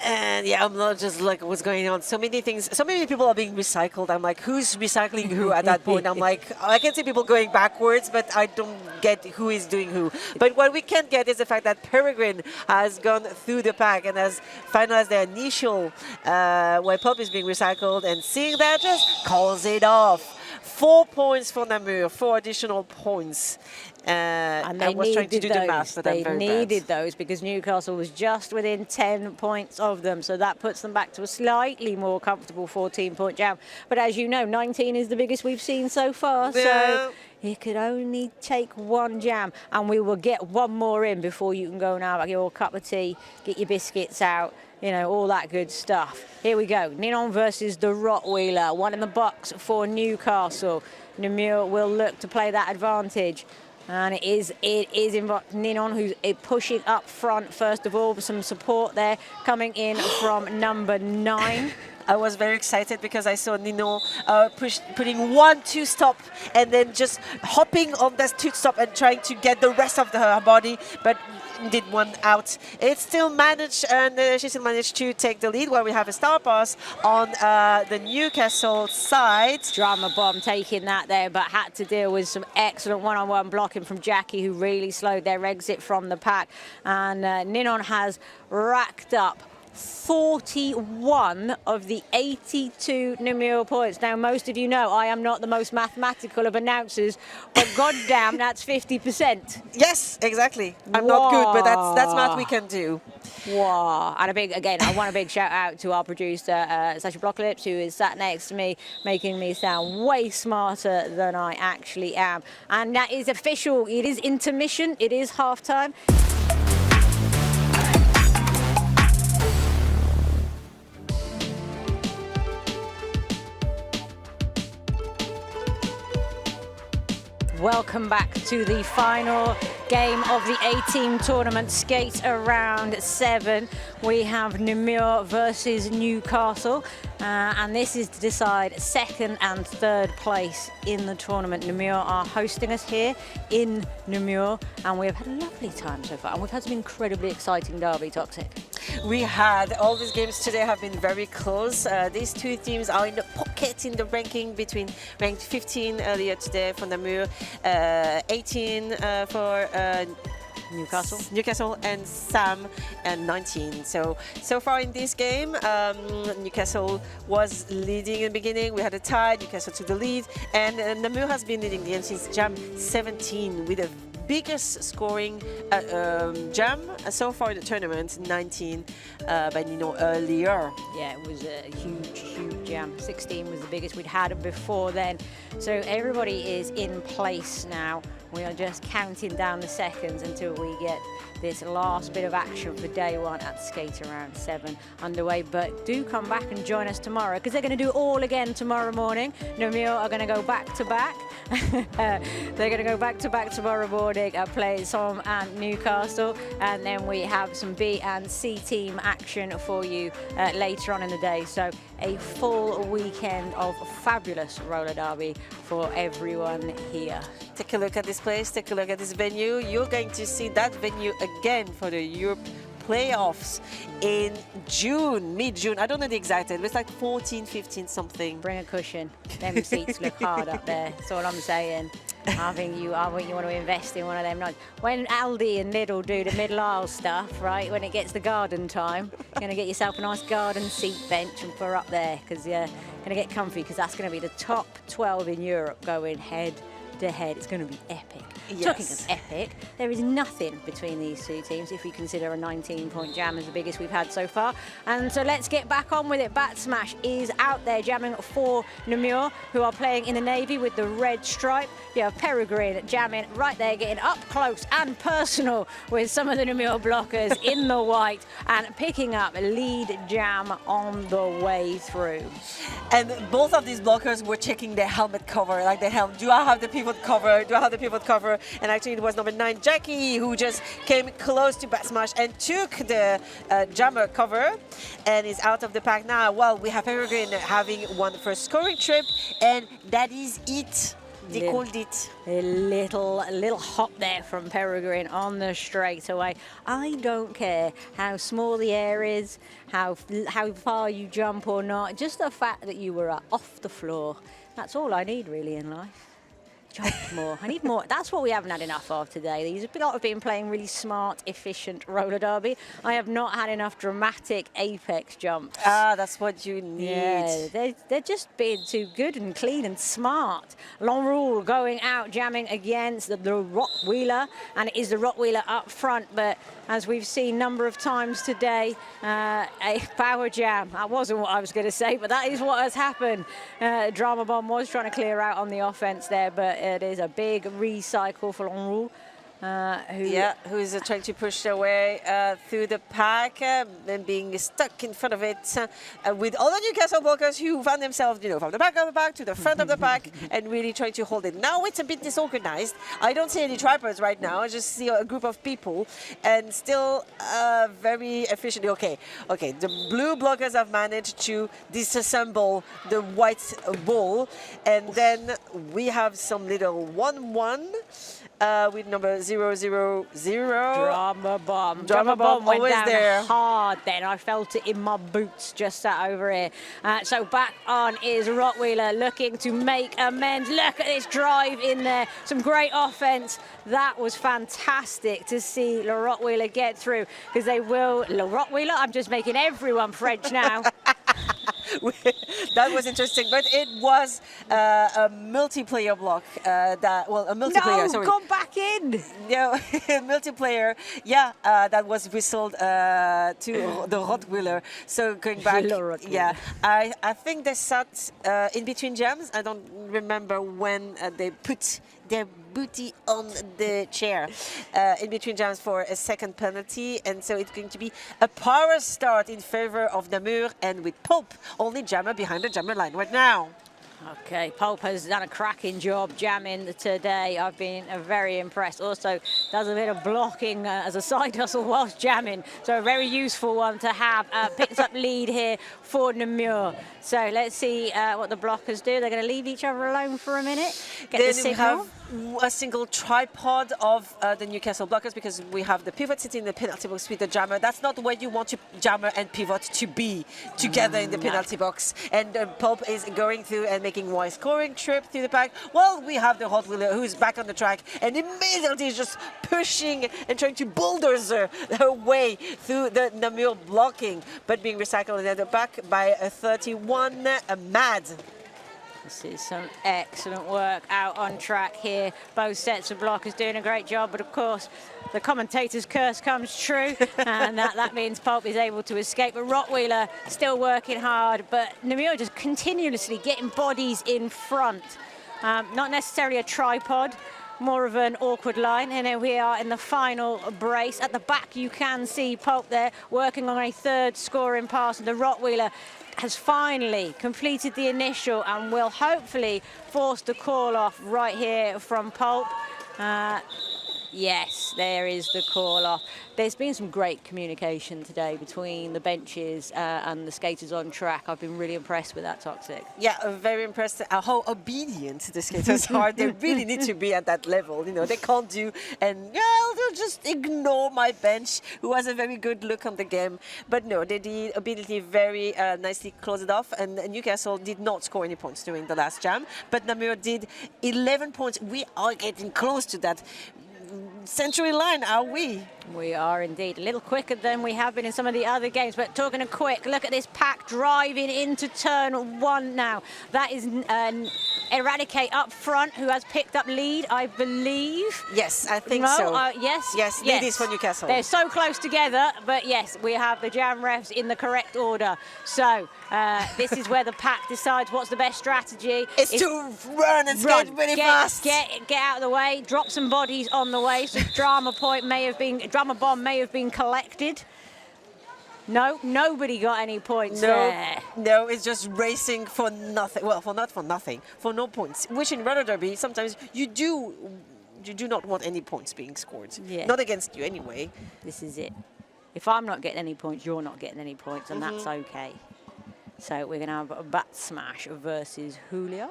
And yeah, I'm not just like, what's going on? So many things, so many people are being recycled. I'm like, who's recycling who at that point? I'm like, I can see people going backwards, but I don't get who is doing who. But what we can get is the fact that Peregrine has gone through the pack and has finalized their initial, where Pulp is being recycled, and seeing that just calls it off. 4 points for Namur, 4 additional points. And they I was trying to do the math, but they needed those because Newcastle was just within 10 points of them. So that puts them back to a slightly more comfortable 14-point jam. But as you know, 19 is the biggest we've seen so far. Yeah. So it could only take one jam. And we will get one more in before you can go and have your cup of tea, get your biscuits out. You know, all that good stuff. Here we go. Ninon versus the Rottweiler. One in the box for Newcastle. Namur will look to play that advantage. And it is Ninon who's pushing up front, first of all. Some support there coming in from number 9. I was very excited because I saw Ninon putting 1 2-stop and then just hopping on that 2-stop and trying to get the rest of her body, but did one out. It's still managed, and she still managed to take the lead while we have a star pass on the Newcastle side. Drama bomb taking that there, but had to deal with some excellent one-on-one blocking from Jackie, who really slowed their exit from the pack. And Ninon has racked up 41 of the 82 Namur points. Now, most of you know I am not the most mathematical of announcers, but goddamn, that's 50%. Yes, exactly. I'm not good, but that's math we can do. Wow. And I want a big shout out to our producer, Sasha Blocklips, who is sat next to me, making me sound way smarter than I actually am. And that is official. It is intermission. It is halftime. Welcome back to the final game of the A-team tournament, skate around 7. We have Namur versus Newcastle, and this is to decide 2nd and 3rd place in the tournament. Namur are hosting us here in Namur, and we've had a lovely time so far, and we've had some incredibly exciting derby, Toxic. We had all these games today have been very close. These two teams are in the pocket in the ranking, between ranked 15 earlier today for Namur, 18 for Newcastle and Sam and 19. So far in this game, Newcastle was leading in the beginning. We had a tie. Newcastle took the lead, and Namur has been leading the game since jam 17 with the biggest scoring jam so far in the tournament, 19 by Nino earlier. Yeah, it was a huge jam. 16 was the biggest we'd had before then. So everybody is in place now. We are just counting down the seconds until we get this last bit of action for day one at Skate Around 7 underway. But do come back and join us tomorrow, because they're going to do it all again tomorrow morning. Namur are going to go back to back. They're going to go back to back tomorrow morning and play Somme and Newcastle. And then we have some B and C team action for you later on in the day. So a full weekend of fabulous roller derby for everyone here. Take a look at this place, take a look at this venue. You're going to see that venue again for the Europe playoffs in June, mid-June. I don't know the exact date, but it's like 14, 15 something. Bring a cushion. Them seats look hard up there. That's all I'm saying. I think you want to invest in one of them. When Aldi and Lidl do the middle aisle stuff, right, when it gets the garden time, you're going to get yourself a nice garden seat bench and put up there, because you're going to get comfy, because that's going to be the top 12 in Europe going head to head. It's going to be epic. Yes. Talking of epic, there is nothing between these two teams if we consider a 19-point jam as the biggest we've had so far. And so let's get back on with it. Bat Smash is out there jamming for Namur, who are playing in the navy with the red stripe. You have Peregrine jamming right there, getting up close and personal with some of the Namur blockers in the white, and picking up a lead jam on the way through. And both of these blockers were checking their helmet cover, like the helmet. Do I have the pivot cover? Do I have the pivot cover? And actually it was number 9, Jackie, who just came close to Bat Smash and took the jammer cover and is out of the pack now. Well, we have Peregrine having one first scoring trip, and that is it. They called it. A little hop there from Peregrine on the straightaway. I don't care how small the air is, how far you jump or not. Just the fact that you were off the floor. That's all I need really in life. Jump more. I need more. That's what we haven't had enough of today. These lot have been playing really smart, efficient roller derby. I have not had enough dramatic apex jumps. Ah, that's what you need. Yeah, they're just being too good and clean and smart. Namur going out, jamming against the rock wheeler, and it is the rock wheeler up front. But as we've seen a number of times today, a power jam. That wasn't what I was going to say, but that is what has happened. Drama Bomb was trying to clear out on the offense there, but it is a big recycle for Namur. Who's trying to push their way through the pack and being stuck in front of it with all the Newcastle blockers who found themselves, from the back of the pack to the front of the pack and really trying to hold it. Now it's a bit disorganized. I don't see any tripers right now. I just see a group of people, and still very efficiently. Okay, the blue blockers have managed to disassemble the white ball, and then we have some little 1-1. With number 000. Drama bomb went down there. Hard then. I felt it in my boots just sat over here. So back on is Rottweiler looking to make amends. Look at this drive in there. Some great offense. That was fantastic to see Le Rottweiler get through, because they will. Le Rottweiler, I'm just making everyone French now. That was interesting, but it was a multiplayer block. Sorry. Go back in. Yeah, multiplayer. Yeah, that was whistled to the Rottweiler. So going back, yeah, I think they sat in between jams. I don't remember when they put their booty on the chair in between jams for a second penalty, and so it's going to be a power start in favor of Namur, and with Pope only jammer behind the jammer line right now. Okay, Pope has done a cracking job jamming today. I've been very impressed. Also does a bit of blocking as a side hustle whilst jamming. So a very useful one to have. Picks up lead here for Namur. So let's see what the blockers do. They're going to leave each other alone for a minute. Get the signal. a single tripod of the Newcastle blockers, because we have the pivot sitting in the penalty box with the jammer. That's not where you want your jammer and pivot to be together in the penalty box. And Pope is going through and making one scoring trip through the pack. Well, we have the Hot Wheeler who's back on the track and immediately is just pushing and trying to bulldozer her way through the Namur blocking, but being recycled at the back by a 31 Mad. This is some excellent work out on track here. Both sets of blockers doing a great job, but of course, the commentator's curse comes true, and that means Pope is able to escape. But Rottweiler still working hard, but Namur just continuously getting bodies in front. Not necessarily a tripod, more of an awkward line. And here we are in the final brace. At the back, you can see Pope there working on a third scoring pass, and the Rottweiler has finally completed the initial and will hopefully force the call off right here from Pope. Yes, there is the call off. There's been some great communication today between the benches and the skaters on track. I've been really impressed with that, Toxic. Yeah, very impressed at how obedient the skaters are. They really need to be at that level. You know, they can't do, and yeah, they'll just ignore my bench, who has a very good look on the game. But no, they did obediently very nicely close it off, and Newcastle did not score any points during the last jam, but Namur did 11 points. We are getting close to that century line, are we? We are indeed. A little quicker than we have been in some of the other games, but talking a quick look at this pack driving into turn one now. That is Eradicate up front, who has picked up lead, I believe. Yes, I think no, so. Yes. Yes, lead is for Newcastle. They're so close together, but yes, we have the jam refs in the correct order. So this is where the pack decides what's the best strategy. It's to run and skate really fast. Get out of the way, drop some bodies on the way. So drama bomb may have been collected. No, nobody got any points there. No, it's just racing for nothing. Well, not for nothing, for no points. Which in roller derby, sometimes you do not want any points being scored. Yeah. Not against you anyway. This is it. If I'm not getting any points, you're not getting any points, and that's okay. So we're going to have a bat smash versus Julia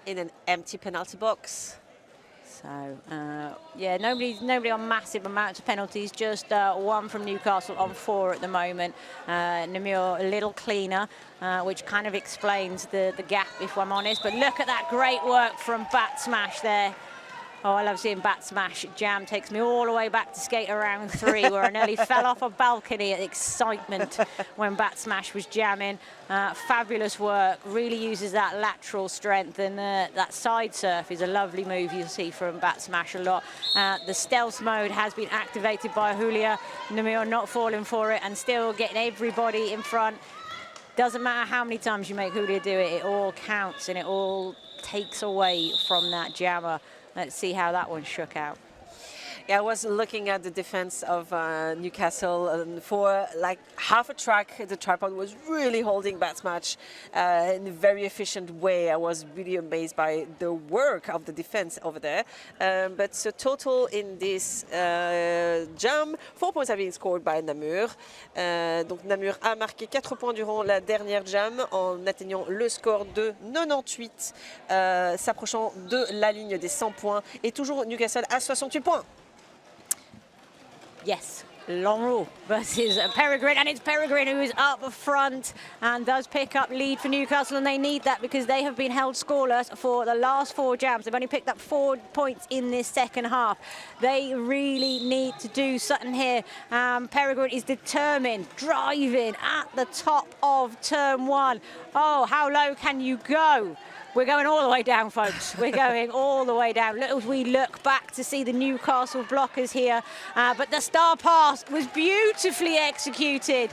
In an empty penalty box. So, yeah, nobody on massive amounts of penalties, just one from Newcastle on 4 at the moment. Namur a little cleaner, which kind of explains the gap, if I'm honest. But look at that great work from Bat Smash there. Oh, I love seeing Bat Smash jam. Takes me all the way back to skate around 3, where I nearly fell off a balcony at excitement when Bat Smash was jamming. Fabulous work. Really uses that lateral strength, and that side surf is a lovely move you'll see from Bat Smash a lot. The stealth mode has been activated by Julia. Namur not falling for it and still getting everybody in front. Doesn't matter how many times you make Julia do it, it all counts and it all takes away from that jammer. Let's see how that one shook out. Yeah, I was looking at the defense of Newcastle, and for like half a track, the tripod was really holding Bat Smash in a very efficient way. I was really amazed by the work of the defense over there. But so total in this jam, 4 points have been scored by Namur. Donc Namur a marqué 4 points durant la dernière jam en atteignant le score de 98, s'approchant de la ligne des 100 points. Et toujours Newcastle à 68 points. Yes, Namur versus Peregrine, and it's Peregrine who is up front and does pick up lead for Newcastle, and they need that because they have been held scoreless for the last 4 jams. They've only picked up 4 points in this second half. They really need to do something here. Peregrine is determined, driving at the top of turn 1. Oh, how low can you go? We're going all the way down, folks. We're going all the way down. As we look back to see the Newcastle blockers here. But the star pass was beautifully executed.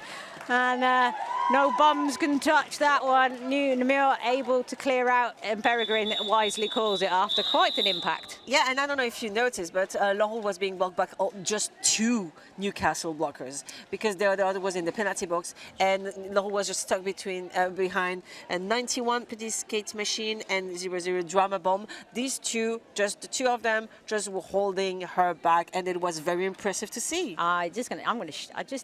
And no bombs can touch that one. Namur able to clear out, and Peregrine wisely calls it after quite an impact. Yeah, and I don't know if you noticed, but Laurel was being blocked back just 2 Newcastle blockers, because the other was in the penalty box, and Laurel was just stuck behind a 91 Petit Skate Machine and 00 Drama Bomb. These two, just the 2 of them, just were holding her back, and it was very impressive to see. I just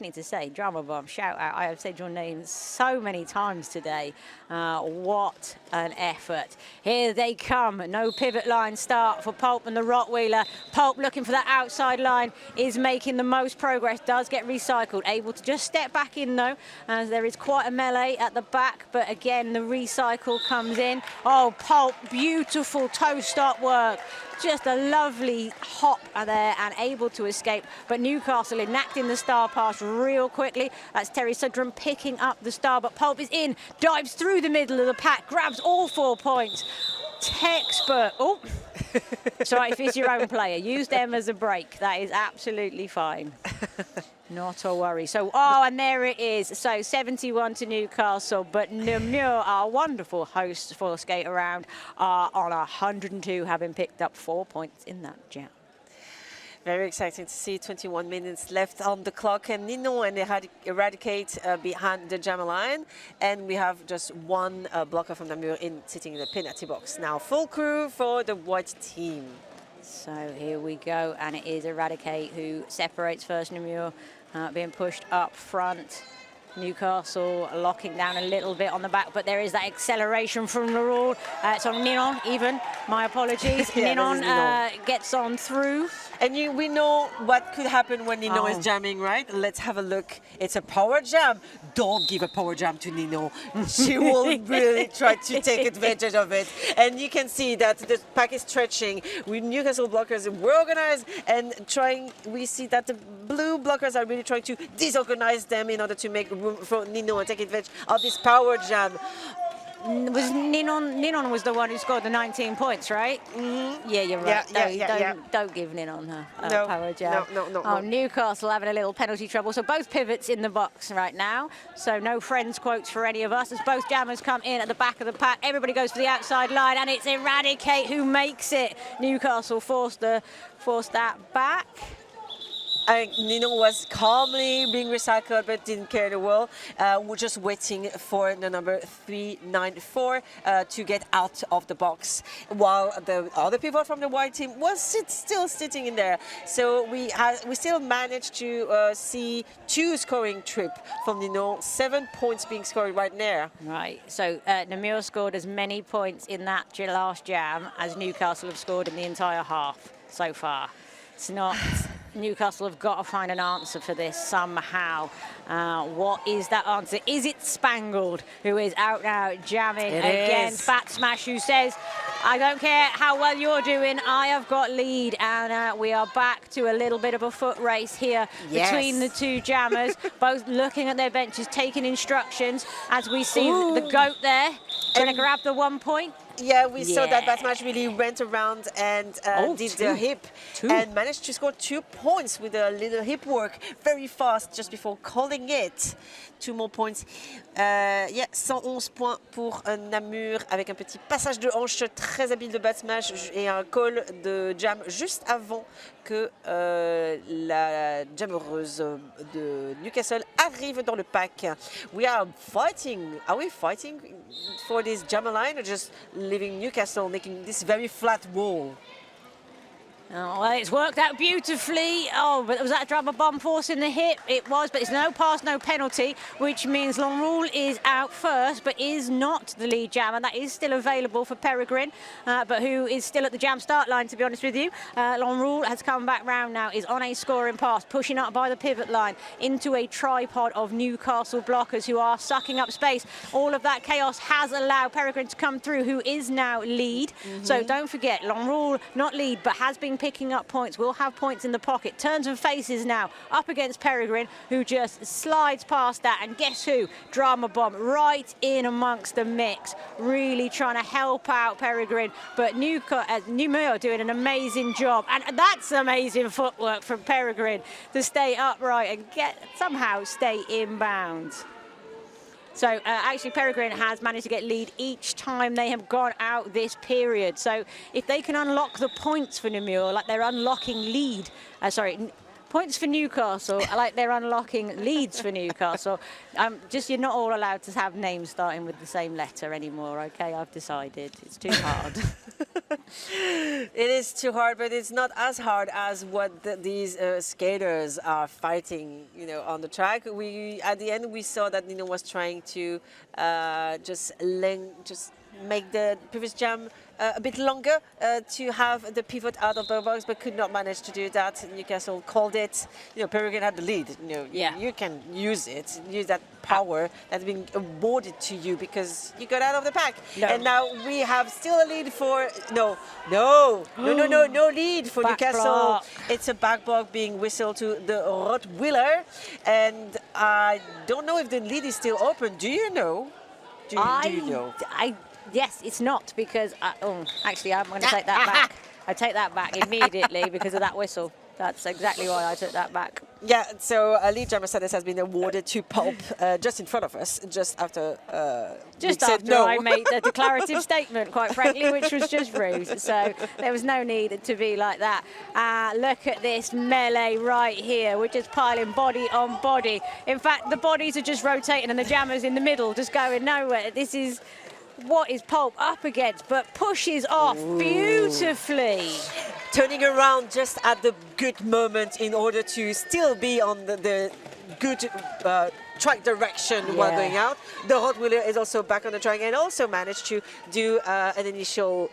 need to say, Drama Bomb, shout out. I have said your name so many times today. What an effort. Here they come. No pivot line start for Pulp and the Rottweiler. Pulp looking for that outside line, is making the most progress, does get recycled. Able to just step back in though, as there is quite a melee at the back, but again, the recycle comes in. Oh, Pulp, beautiful toe stop work. Just a lovely hop there and able to escape. But Newcastle enacting the star pass real quickly. That's Terry Sudrum picking up the star, but Pulp is in, dives through the middle of the pack, grabs all 4 points. Textbook. Oh, sorry, if it's your own player, use them as a break. That is absolutely fine. Not a worry. So, oh, and there it is. So 71 to Newcastle, but Namur, our wonderful hosts for Skate Around, are on 102, having picked up 4 points in that jam. Very exciting to see. 21 minutes left on the clock, and Nino and Eradicate behind the jam line, and we have just one blocker from Namur sitting in the penalty box. Now full crew for the white team. So here we go, and it is Eradicate who separates first. Namur being pushed up front. Newcastle locking down a little bit on the back, but there is that acceleration from Leroux. It's on Ninon even. My apologies. Yeah, Ninon gets on through. And we know what could happen when Nino is jamming, right? Let's have a look. It's a power jam. Don't give a power jam to Nino. She will really try to take advantage of it. And you can see that the pack is stretching. With Newcastle blockers were organized and trying. We see that the blue blockers are really trying to disorganize them in order to make room for Nino and take advantage of this power jam. Was Ninon was the one who scored the 19 points, right? Mm-hmm. Yeah, you're right. Don't give Ninon her power jam. No. Newcastle having a little penalty trouble. So both pivots in the box right now. So no friends quotes for any of us as both jammers come in at the back of the pack. Everybody goes for the outside line, and it's Eradicate who makes it. Newcastle forced that back. Nino was calmly being recycled, but didn't care the world. We're just waiting for the number 394 to get out of the box, while the other pivot from the white team was still sitting in there. So we still managed to see 2 scoring trip from Nino, 7 points being scored right there. Right. So Namur scored as many points in that last jam as Newcastle have scored in the entire half so far. It's not. Newcastle have got to find an answer for this somehow. What is that answer? Is it Spangled, who is out now jamming against Bat Smash, who says, I don't care how well you're doing, I have got lead. And we are back to a little bit of a foot race here between the 2 jammers, both looking at their benches, taking instructions, as we see the GOAT there, going to grab the 1 point. Yeah, we saw that Batmatch really went around and did the hip and managed to score 2 points with a little hip work very fast just before calling it. 2 more points. 111 points pour Namur avec un petit passage de hanche très habile de Batmatch et un call de jam juste avant que la jammereuse de Newcastle arrive dans le pack. We are fighting. Are we fighting for this jammer line or just leaving Newcastle making this very flat wall? Oh, well, it's worked out beautifully. Oh, but was that a drama bomb force in the hip? It was, but it's no pass, no penalty, which means Longrule is out first, but is not the lead jammer. That is still available for Peregrine, but who is still at the jam start line, to be honest with you. Longrule has come back round now, is on a scoring pass, pushing up by the pivot line into a tripod of Newcastle blockers who are sucking up space. All of that chaos has allowed Peregrine to come through, who is now lead. So don't forget, Longrule, not lead, but has been picking up points, will have points in the pocket. Turns and faces now up against Peregrine, who just slides past that, and guess who? Drama Bomb right in amongst the mix, really trying to help out Peregrine, but Namur doing an amazing job, and that's amazing footwork from Peregrine to stay upright and somehow stay inbounds. So actually Peregrine has managed to get lead each time they have gone out this period. So if they can unlock the points for Namur, like they're unlocking lead, points for Newcastle, like they're unlocking leads for Newcastle. You're not all allowed to have names starting with the same letter anymore, okay? I've decided. It's too hard. It is too hard, but it's not as hard as what these skaters are fighting, on the track. At the end, we saw that Nino was trying to just make the previous jam a bit longer to have the pivot out of the box, but could not manage to do that. Newcastle called it. Peregrine had the lead. You can use it, use that power that's been awarded to you because you got out of the pack. No. And now we have still a lead for no lead for Back Newcastle. block. It's a back block being whistled to the Rottweiler, and I don't know if the lead is still open. Do you know? Do you know? Yes, it's not because, actually, I'm going to take that back. I take that back immediately because of that whistle. That's exactly why I took that back. Yeah, so lead jam Mercedes has been awarded to Pulp just in front of us, just after I made the declarative statement, quite frankly, which was just rude. So there was no need to be like that. Look at this melee right here. We're just piling body on body. In fact, the bodies are just rotating and the jammer's in the middle, just going nowhere. This is what is Pulp up against, but pushes off beautifully. Turning around just at the good moment in order to still be on the good track direction while going out. The Rottweiler is also back on the track and also managed to do an initial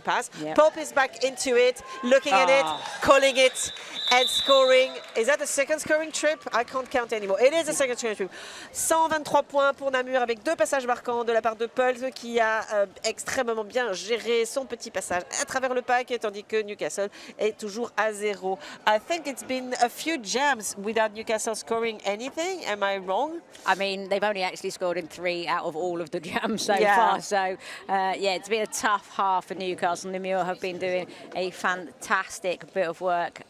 pass. Yep. Pulp is back into it, looking at it, calling it, and scoring. Is that the second scoring trip? I can't count anymore. It is the second scoring trip. 123 points pour Namur avec 2 passages marquants de la part de Paul qui a extrêmement bien géré son petit passage à travers le pack, tandis que Newcastle est toujours à 0. I think it's been a few jams without Newcastle scoring anything. Am I wrong? I mean, they've only actually scored in 3 out of all of the jams so far. So, it's been a tough half for Newcastle. Namur have been doing a fantastic bit of work.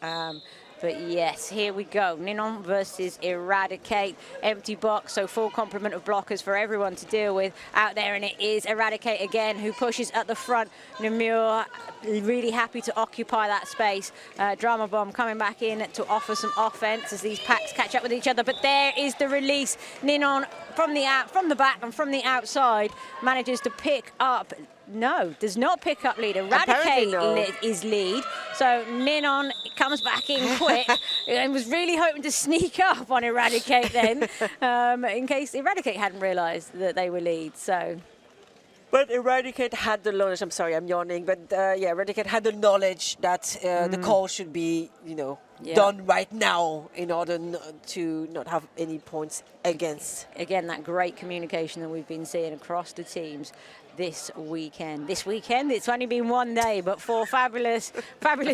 But yes, here we go. Ninon versus Eradicate. Empty box, so full complement of blockers for everyone to deal with out there. And it is Eradicate again who pushes at the front. Namur really happy to occupy that space. Drama Bomb coming back in to offer some offense as these packs catch up with each other. But there is the release. Ninon from the back and from the outside manages to pick up. No, does not pick up lead. Eradicate is lead. So Ninon comes back in quick and was really hoping to sneak up on Eradicate then in case Eradicate hadn't realised that they were lead. So. But Eradicate had the knowledge. I'm sorry, I'm yawning. But Eradicate had the knowledge that the call should be, done right now in order to not have any points against. Again, that great communication that we've been seeing across the teams this weekend. It's only been one day, but 4 fabulous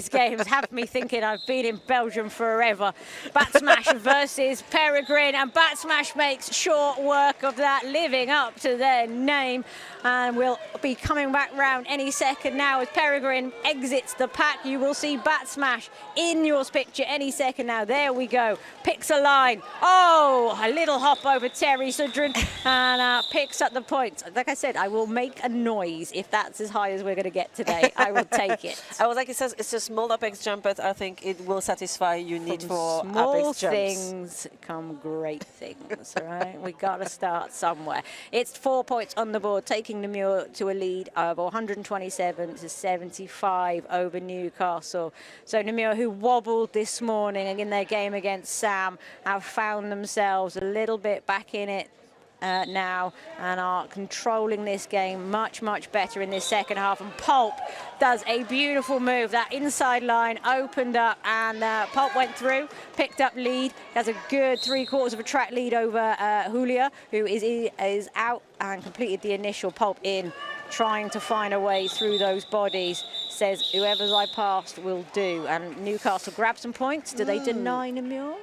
games have me thinking I've been in Belgium forever. Bat Smash versus Peregrine, and Bat Smash makes short work of that, living up to their name, and will be coming back round any second now as Peregrine exits the pack. You will see Bat Smash in your picture any second now. There we go. Picks a line. Oh, a little hop over Terry Sudrin and picks up the points. Like I said, I will make a noise if that's as high as we're going to get today. I will take it. I was like, it says it's a small apex jump, but I think it will satisfy your need for small apex jumps. things come great things, right? We got to start somewhere. It's 4 points on the board, taking Namur to a lead of 127 to 75 over Newcastle. So Namur, who wobbled this morning in their game against Sam, have found themselves a little bit back in it now and are controlling this game much better in this second half. And Pulp does a beautiful move. That inside line opened up and Pulp went through, picked up lead, has a good 3/4 of a track lead over Julia, who is out and completed the initial. Pulp in, trying to find a way through those bodies, says whoever's I passed will do. And Newcastle grab some points. Do they deny Namur?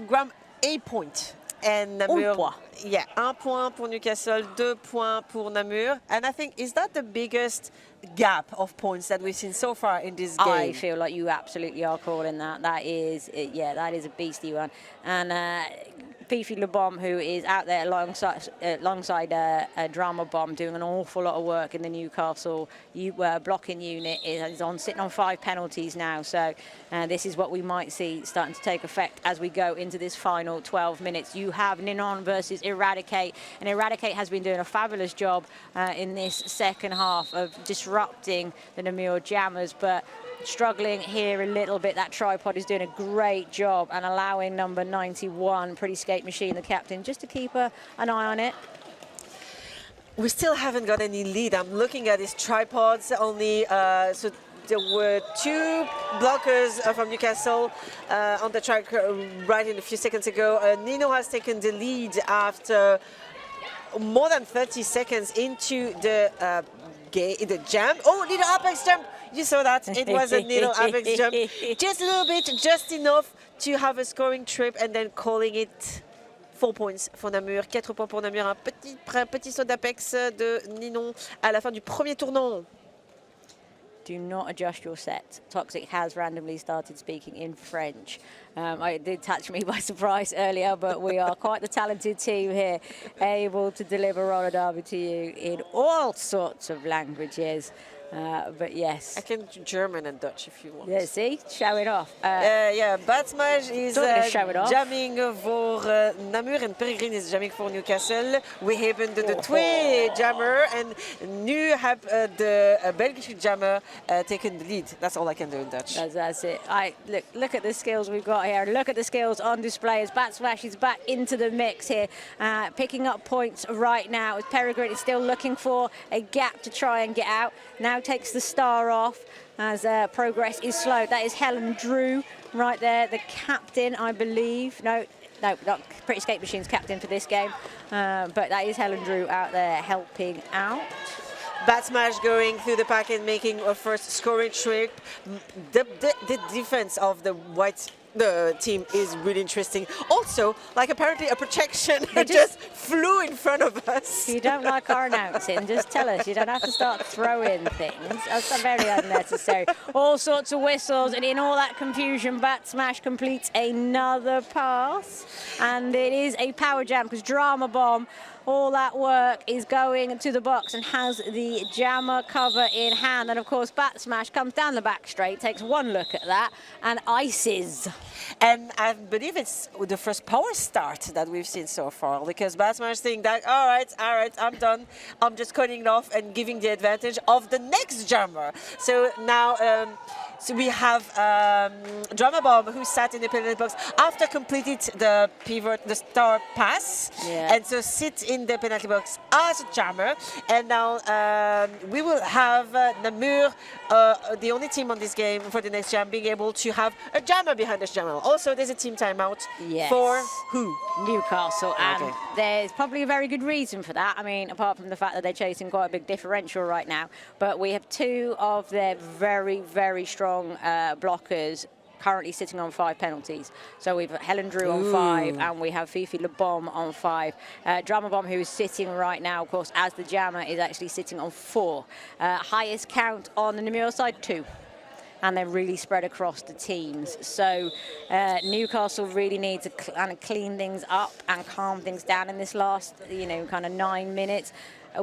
Grab a point. And Namur, 1 point pour Newcastle, 2 points pour Namur. And I think, is that the biggest gap of points that we've seen so far in this game? I feel like you absolutely are calling that. That is a beastly one. And Fifi Le Bomb, who is out there alongside Drama Bomb, doing an awful lot of work in the Newcastle blocking unit, is sitting on 5 penalties now. So this is what we might see starting to take effect as we go into this final 12 minutes. You have Ninon versus Eradicate, and Eradicate has been doing a fabulous job in this second half of disrupting the Namur Jammers, but struggling here a little bit. That tripod is doing a great job and allowing number 91, Pretty Skate Machine, the captain, just to keep an eye on it. We still haven't got any lead. I'm looking at his tripods only. So there were 2 blockers from Newcastle on the track right in a few seconds ago. Nino has taken the lead after more than 30 seconds into the jam. Oh, little apex jump. You saw that. It was a little apex jump. Just a little bit, just enough to have a scoring trip, and then calling it 4 points for Namur. 4 points pour Namur. Un petit saut d'apex de Ninon à la fin du premier tournant. Do not adjust your set. Toxic has randomly started speaking in French. It did catch me by surprise earlier, but we are quite the talented team here, able to deliver roller derby to you in all sorts of languages. But yes. I can do German and Dutch if you want. Yeah, see? Show it off. Yeah, Batsmaj is jamming for Namur and Peregrine is jamming for Newcastle. We have the twee jammer, and nu have the Belgian jammer taken the lead. That's all I can do in Dutch. That's it. Look at the skills we've got here. Look at the skills on display as Batsmash is back into the mix here, picking up points right now. As Peregrine is still looking for a gap to try and get out. Now takes the star off as progress is slow. That is Helen Drew right there, the captain, I believe. No, not Pretty Skate Machine's captain for this game, but that is Helen Drew out there helping out. Batsmash going through the pack and making a first scoring trip. The defense of the team is really interesting. Also, like apparently a projection just flew in front of us. If you don't like our announcing, just tell us. You don't have to start throwing things. That's very unnecessary. All sorts of whistles, and in all that confusion, Batsmash completes another pass. And it is a power jam because Drama Bomb, all that work is going to the box and has the jammer cover in hand. And of course, Batsmash comes down the back straight, takes one look at that, and ices. And I believe it's the first power start that we've seen so far, because Batsmash think that, all right, I'm done. I'm just cutting it off and giving the advantage of the next jammer. So now, so we have Drama Bomb, who sat in the penalty box after completed the pivot, the star pass, and so sit in the penalty box as a jammer. And now we will have Namur, the only team on this game for the next jam, being able to have a jammer behind this jammer. Also, there's a team timeout for who? Newcastle, and there's probably a very good reason for that. I mean, apart from the fact that they're chasing quite a big differential right now, but we have 2 of their very, very strong blockers currently sitting on 5 penalties. So we've Helen Drew on 5, and we have Fifi Le Bomb on 5. Drama Bomb, who is sitting right now, of course, as the jammer, is actually sitting on 4. Highest count on the Namur side, 2. And they're really spread across the teams. So Newcastle really need to kind of clean things up and calm things down in this last, kind of 9 minutes.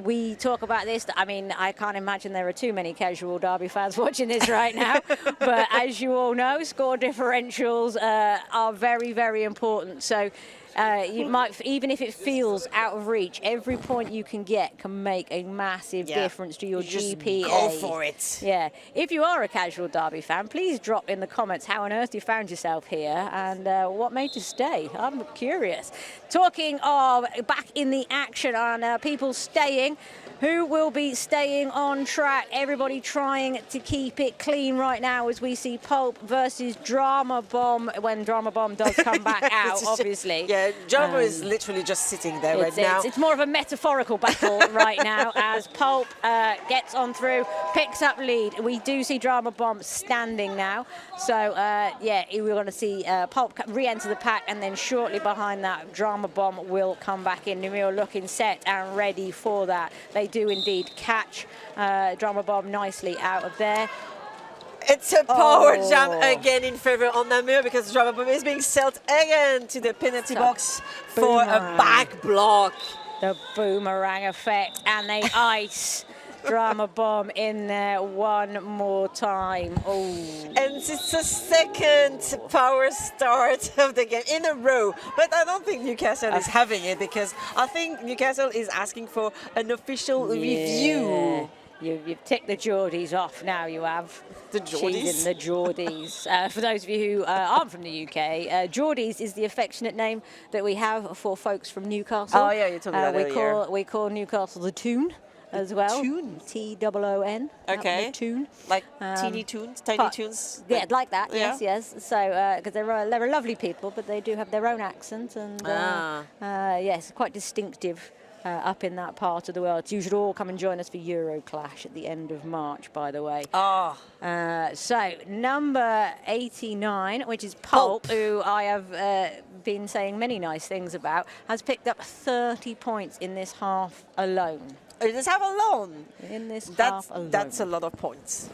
We talk about this. I mean, I can't imagine there are too many casual Derby fans watching this right now. But as you all know, score differentials are very, very important. So you might, even if it feels out of reach, every point you can get can make a massive difference to your GPA. Go for it. Yeah. If you are a casual Derby fan, please drop in the comments how on earth you found yourself here and what made you stay. I'm curious. Talking of back in the action on people staying, who will be staying on track? Everybody trying to keep it clean right now as we see Pulp versus Drama Bomb when Drama Bomb does come back out, obviously. Yeah, Drama is literally just sitting there right now. It's more of a metaphorical battle right now as Pulp gets on through, picks up lead. We do see Drama Bomb standing now. So, yeah, we're going to see Pulp re-enter the pack, and then shortly behind that, Drama Bomb will come back in. Namur looking set and ready for that. They do indeed catch Drama Bomb nicely out of there. It's a power Oh. jam again in favor of Namur because Drama Bomb is being sent again to the penalty box for a boomerang. back block. The boomerang effect, and they ice Drama Bomb in there one more time. Oh. And it's the second power start of the game in a row. But I don't think Newcastle is having it because I think Newcastle is asking for an official review. You've ticked the Geordies off now, you have. The Geordies? Cheesing the Geordies. For those of you who aren't from the UK, Geordies is the affectionate name that we have for folks from Newcastle. Oh, yeah, you told me that earlier. We call Newcastle the Toon as well. Toon? T-O-O-N. Okay. The Toon. Like teeny tunes, tiny tunes? Yeah, like that, Yeah. yes. So, because they're a lovely people, but they do have their own accent, and yes, quite distinctive up in that part of the world. So you should all come and join us for Euroclash at the end of March, by the way. Oh. So, number 89, which is Pulp, who I have been saying many nice things about, has picked up 30 points in this half alone. In this half alone? In this That's, half alone. that's a lot of points.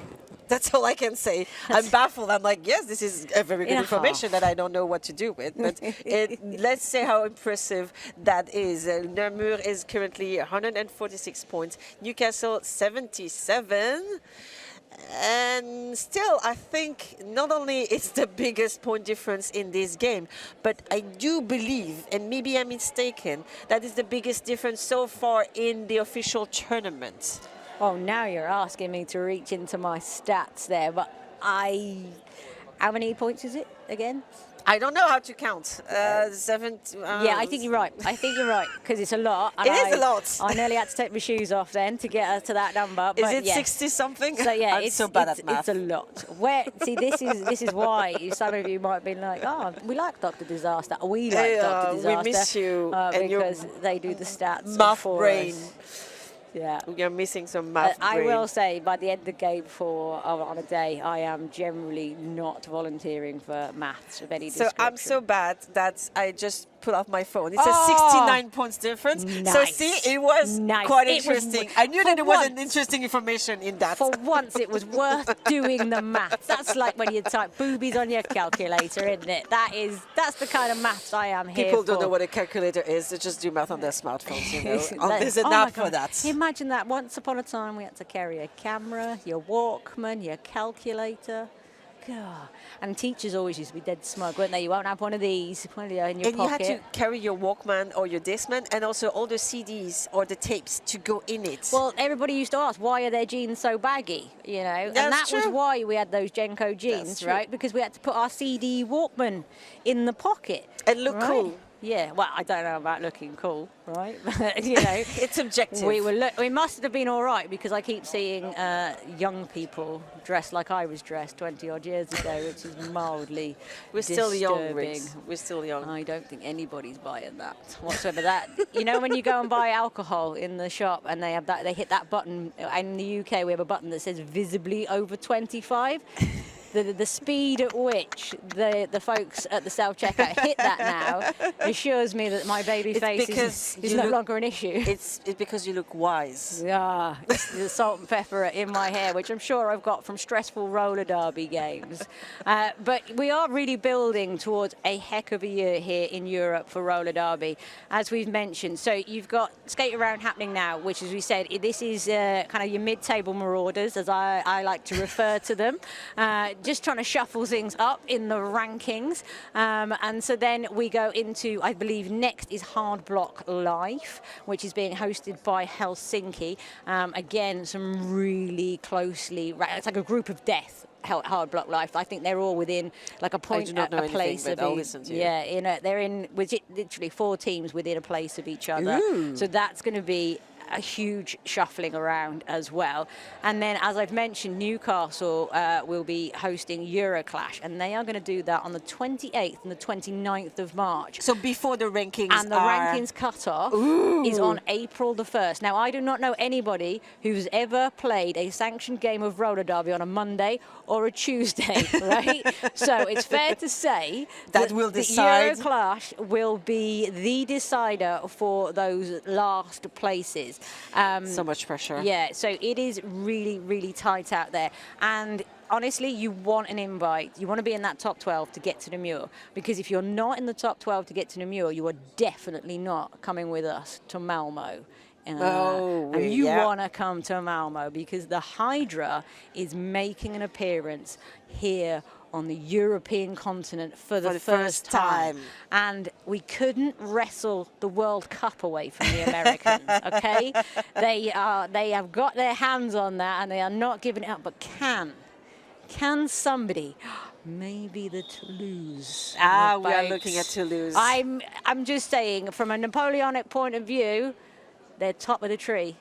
That's all I can say. I'm baffled. I'm like, yes, this is a very good information that I don't know what to do with. But let's say how impressive that is. Namur is currently 146 points. Newcastle 77. And still, I think not only it's the biggest point difference in this game, but I do believe, and maybe I'm mistaken, that is the biggest difference so far in the official tournament. Oh, now you're asking me to reach into my stats there, but how many points is it again? I don't know how to count. Yeah, I think you're right. Because it's a lot. And It is a lot. I nearly had to take my shoes off then to get us to that number. Is but it yes. 60 something? So yeah, I'm so bad at math. It's a lot. See, this is why some of you might be like, oh, we like Dr. Disaster. We like Dr. Disaster. We miss you and your because they do the stats math for brain. us. Yeah. You're missing some math I brain. will say, by the end of the game on a day, I am generally not volunteering for maths of any So description. I'm so bad that I just pull off my phone. It's a 69 points difference. Nice. So see, it was quite interesting. I knew that there was an interesting information in that. For once, it was worth doing the maths. That's like when you type boobies on your calculator, isn't it? That's the kind of maths I am here People for. don't know what a calculator is. They just do math on their smartphones, you know. There's an Oh my app for God. that. Imagine that. Once upon a time, we had to carry a camera, your Walkman, your calculator. God. And teachers always used to be dead smug, weren't they? You won't have one of these in your And pocket. you had to carry your Walkman or your Discman and also all the CDs or the tapes to go in it. Well, everybody used to ask, why are their jeans so baggy? You know, and that That's was true. why we had those Genko jeans, That's true. right? Because we had to put our CD Walkman in the pocket. And look right? cool. Yeah, well, I don't know about looking cool, right? But, you know, It's subjective. we must have been all right because I keep seeing young people dressed like I was dressed 20 odd years ago, which is mildly We're still young, disturbing. Riggs. We're still young. I don't think anybody's buying that whatsoever. That, you know, when you go and buy alcohol in the shop and they have that, they hit that button. In the UK, we have a button that says visibly over 25. The speed at which the folks at the self-checkout hit that now assures me that my baby face is no longer an issue. It's because you look wise. Yeah, it's the salt and pepper in my hair, which I'm sure I've got from stressful roller derby games. But we are really building towards a heck of a year here in Europe for roller derby, as we've mentioned. So you've got skate around happening now, which, as we said, this is kind of your mid-table marauders, as I like to refer to them. Just trying to shuffle things up in the rankings. And so then we go into, I believe, next is Hard Block Life, which is being hosted by Helsinki. Again, some really closely, it's like a group of death. Hard Block Life. I think they're all within like a point, I do not know a place anything, of but I'll each. listen to you. Yeah, they're in with literally 4 teams within a place of each other. Ooh. So that's going to be a huge shuffling around as well. And then, as I've mentioned, Newcastle will be hosting Euroclash, and they are going to do that on the 28th and the 29th of March. So before the rankings And the rankings cut-off is on April the 1st. Now, I do not know anybody who's ever played a sanctioned game of roller derby on a Monday or a Tuesday, right? So it's fair to say that will decide. The Euroclash will be the decider for those last places. honest. So much pressure. Yeah, so it is really, really tight out there. And honestly, you want an invite. You want to be in that top 12 to get to Namur. Because if you're not in the top 12 to get to Namur, you are definitely not coming with us to Malmo. And you want to come to Malmo because the Hydra is making an appearance here on the European continent for the first time. And we couldn't wrestle the World Cup away from the Americans, okay? They have got their hands on that and they are not giving it up. But can somebody, maybe the Toulouse? We are looking at Toulouse. I'm just saying, from a Napoleonic point of view, they're top of the tree.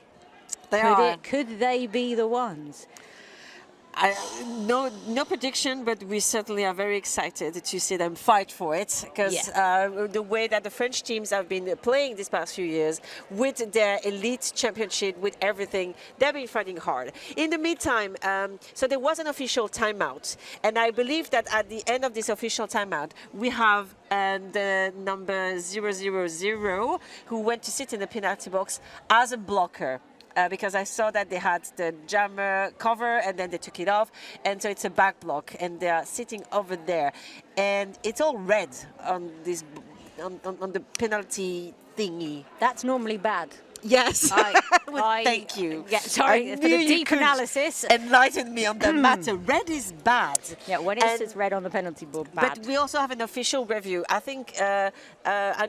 Could they be the ones? No prediction, but we certainly are very excited to see them fight for it because the way that the French teams have been playing these past few years with their elite championship, with everything, they've been fighting hard. In the meantime, so there was an official timeout, and I believe that at the end of this official timeout, we have the number 000 who went to sit in the penalty box as a blocker. Because I saw that they had the jammer cover and then they took it off, and so it's a back block, and they are sitting over there, and it's all red on this on the penalty thingy. That's normally bad. Yes. Thank you. Yeah, sorry for the deep analysis. Enlighten me on the matter. Red is bad. Yeah, when it's red on the penalty board, bad. But we also have an official review. I think, I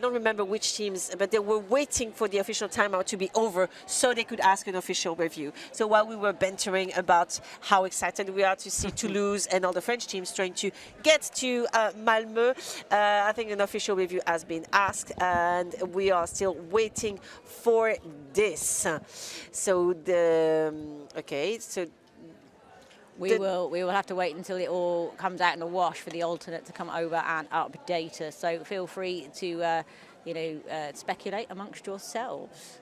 don't remember which teams, but they were waiting for the official timeout to be over so they could ask an official review. So while we were bantering about how excited we are to see Toulouse and all the French teams trying to get to Malmö, I think an official review has been asked, and we are still waiting for this. So we will have to wait until it all comes out in the wash for the alternate to come over and update us. So feel free to speculate amongst yourselves.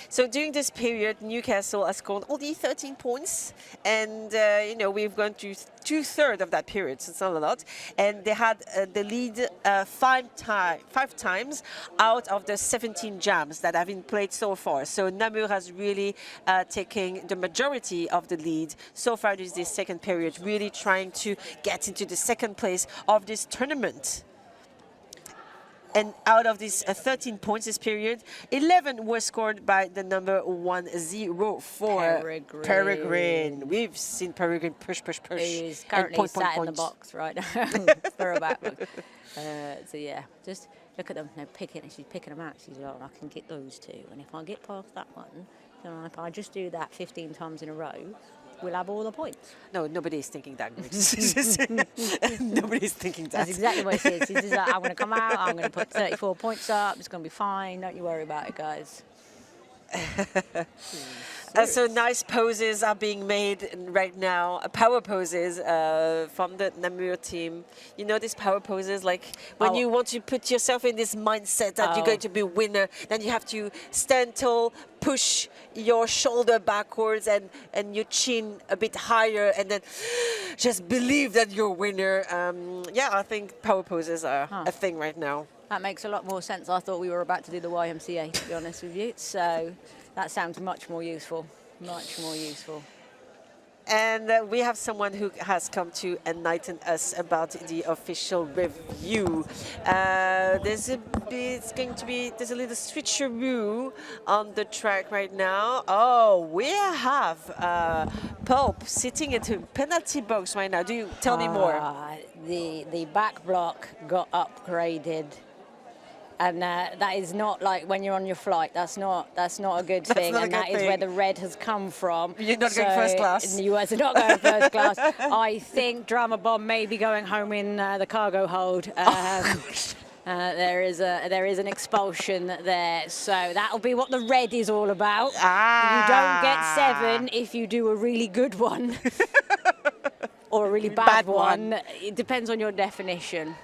So during this period, Newcastle has scored only 13 points, and we've gone through 2/3 of that period, so it's not a lot. And they had the lead five times out of the 17 jams that have been played so far. So Namur has really taken the majority of the lead so far this second period, really trying to get into the second place of this tournament. And out of these 13 points this period, 11 were scored by the number 1-0 for Peregrine. We've seen Peregrine push. He's currently sat in the box right now for a back look. So yeah, just look at them. They're she's picking them out. She's like, I can get those two. And if I get past that one, if I just do that 15 times in a row, we'll have all the points. No, nobody's thinking that. Nobody's thinking that. That's exactly what it is. She's just like, I'm going to come out, I'm going to put 34 points up, it's going to be fine, don't you worry about it, guys. So nice poses are being made right now, power poses from the Namur team. You know these power poses, like when you want to put yourself in this mindset that you're going to be a winner, then you have to stand tall, push your shoulder backwards and your chin a bit higher, and then just believe that you're a winner. I think power poses are a thing right now. That makes a lot more sense. I thought we were about to do the YMCA, to be honest with you. So that sounds much more useful. Much more useful. And we have someone who has come to enlighten us about the official review. There's a little switcheroo on the track right now. Oh, we have Pope sitting in the penalty box right now. Do you tell me more? The back block got upgraded. And that is not like when you're on your flight. That's not a good thing. And that is where the red has come from. You're not going first class. You are not going first class. I think Drama Bomb may be going home in the cargo hold. There is an expulsion there. So that'll be what the red is all about. You don't get 7 if you do a really good one. Or a really bad one. It depends on your definition.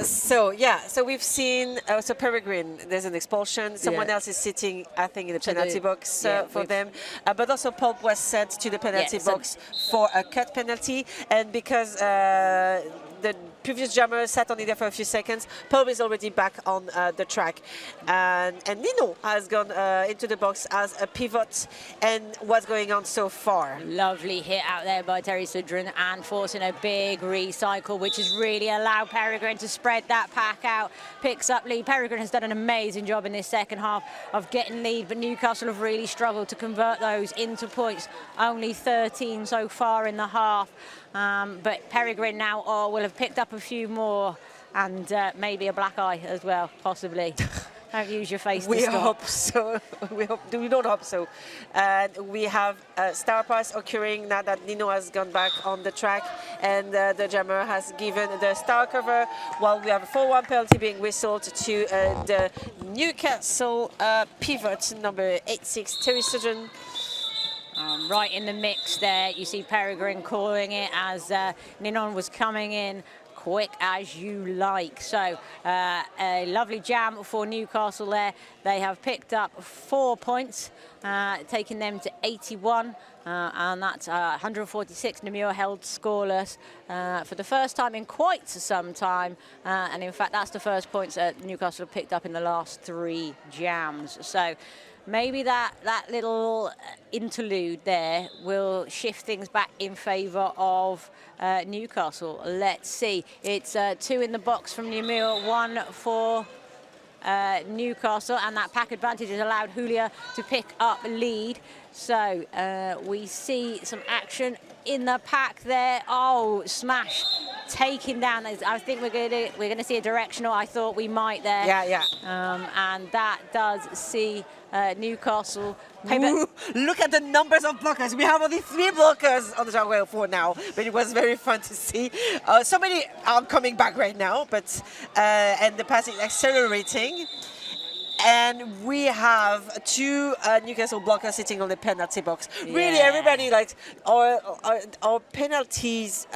So we've seen so Peregrine. There's an expulsion. Someone else is sitting, I think, in the penalty box for them. But also Pulp was sent to the penalty box for a cut penalty, and because the previous jammer sat only there for a few seconds, Pulp is already back on the track, and Nino has gone into the box as a pivot. And what's going on so far? Lovely hit out there by Terry Sudrin and forcing a big recycle, which has really allowed Peregrine to spread that pack out. Picks up lead. Peregrine has done an amazing job in this second half of getting lead, but Newcastle have really struggled to convert those into points. Only 13 so far in the half. But Peregrine now will have picked up a few more, and maybe a black eye as well, possibly. Don't use your face to stop. We hope so. We don't hope so. And we have a star pass occurring now that Nino has gone back on the track, and the jammer has given the star cover, while we have a 4-1 penalty being whistled to the Newcastle pivot, number 86, Terry Sudrin. Right in the mix there. You see Peregrine calling it as Ninon was coming in. Quick as you like. So a lovely jam for Newcastle there. They have picked up 4 points, taking them to 81. And that's 146. Namur held scoreless for the first time in quite some time. And in fact, that's the first points that Newcastle have picked up in the last 3 jams. So maybe that little interlude there will shift things back in favour of Newcastle. Let's see. It's 2 in the box from Namur, 1 for Newcastle, and that pack advantage has allowed Julia to pick up lead. So we see some action in the pack there. Oh, smash, taking down. I think we're going to see a directional. I thought we might there. Yeah. And that does see Newcastle. Ooh, look at the numbers of blockers. We have only 3 blockers on the track, well, 4 now, but it was very fun to see. So many are coming back right now, but and the pass is accelerating. And we have 2 Newcastle blockers sitting on the penalty box. Yeah. Really, everybody likes our penalties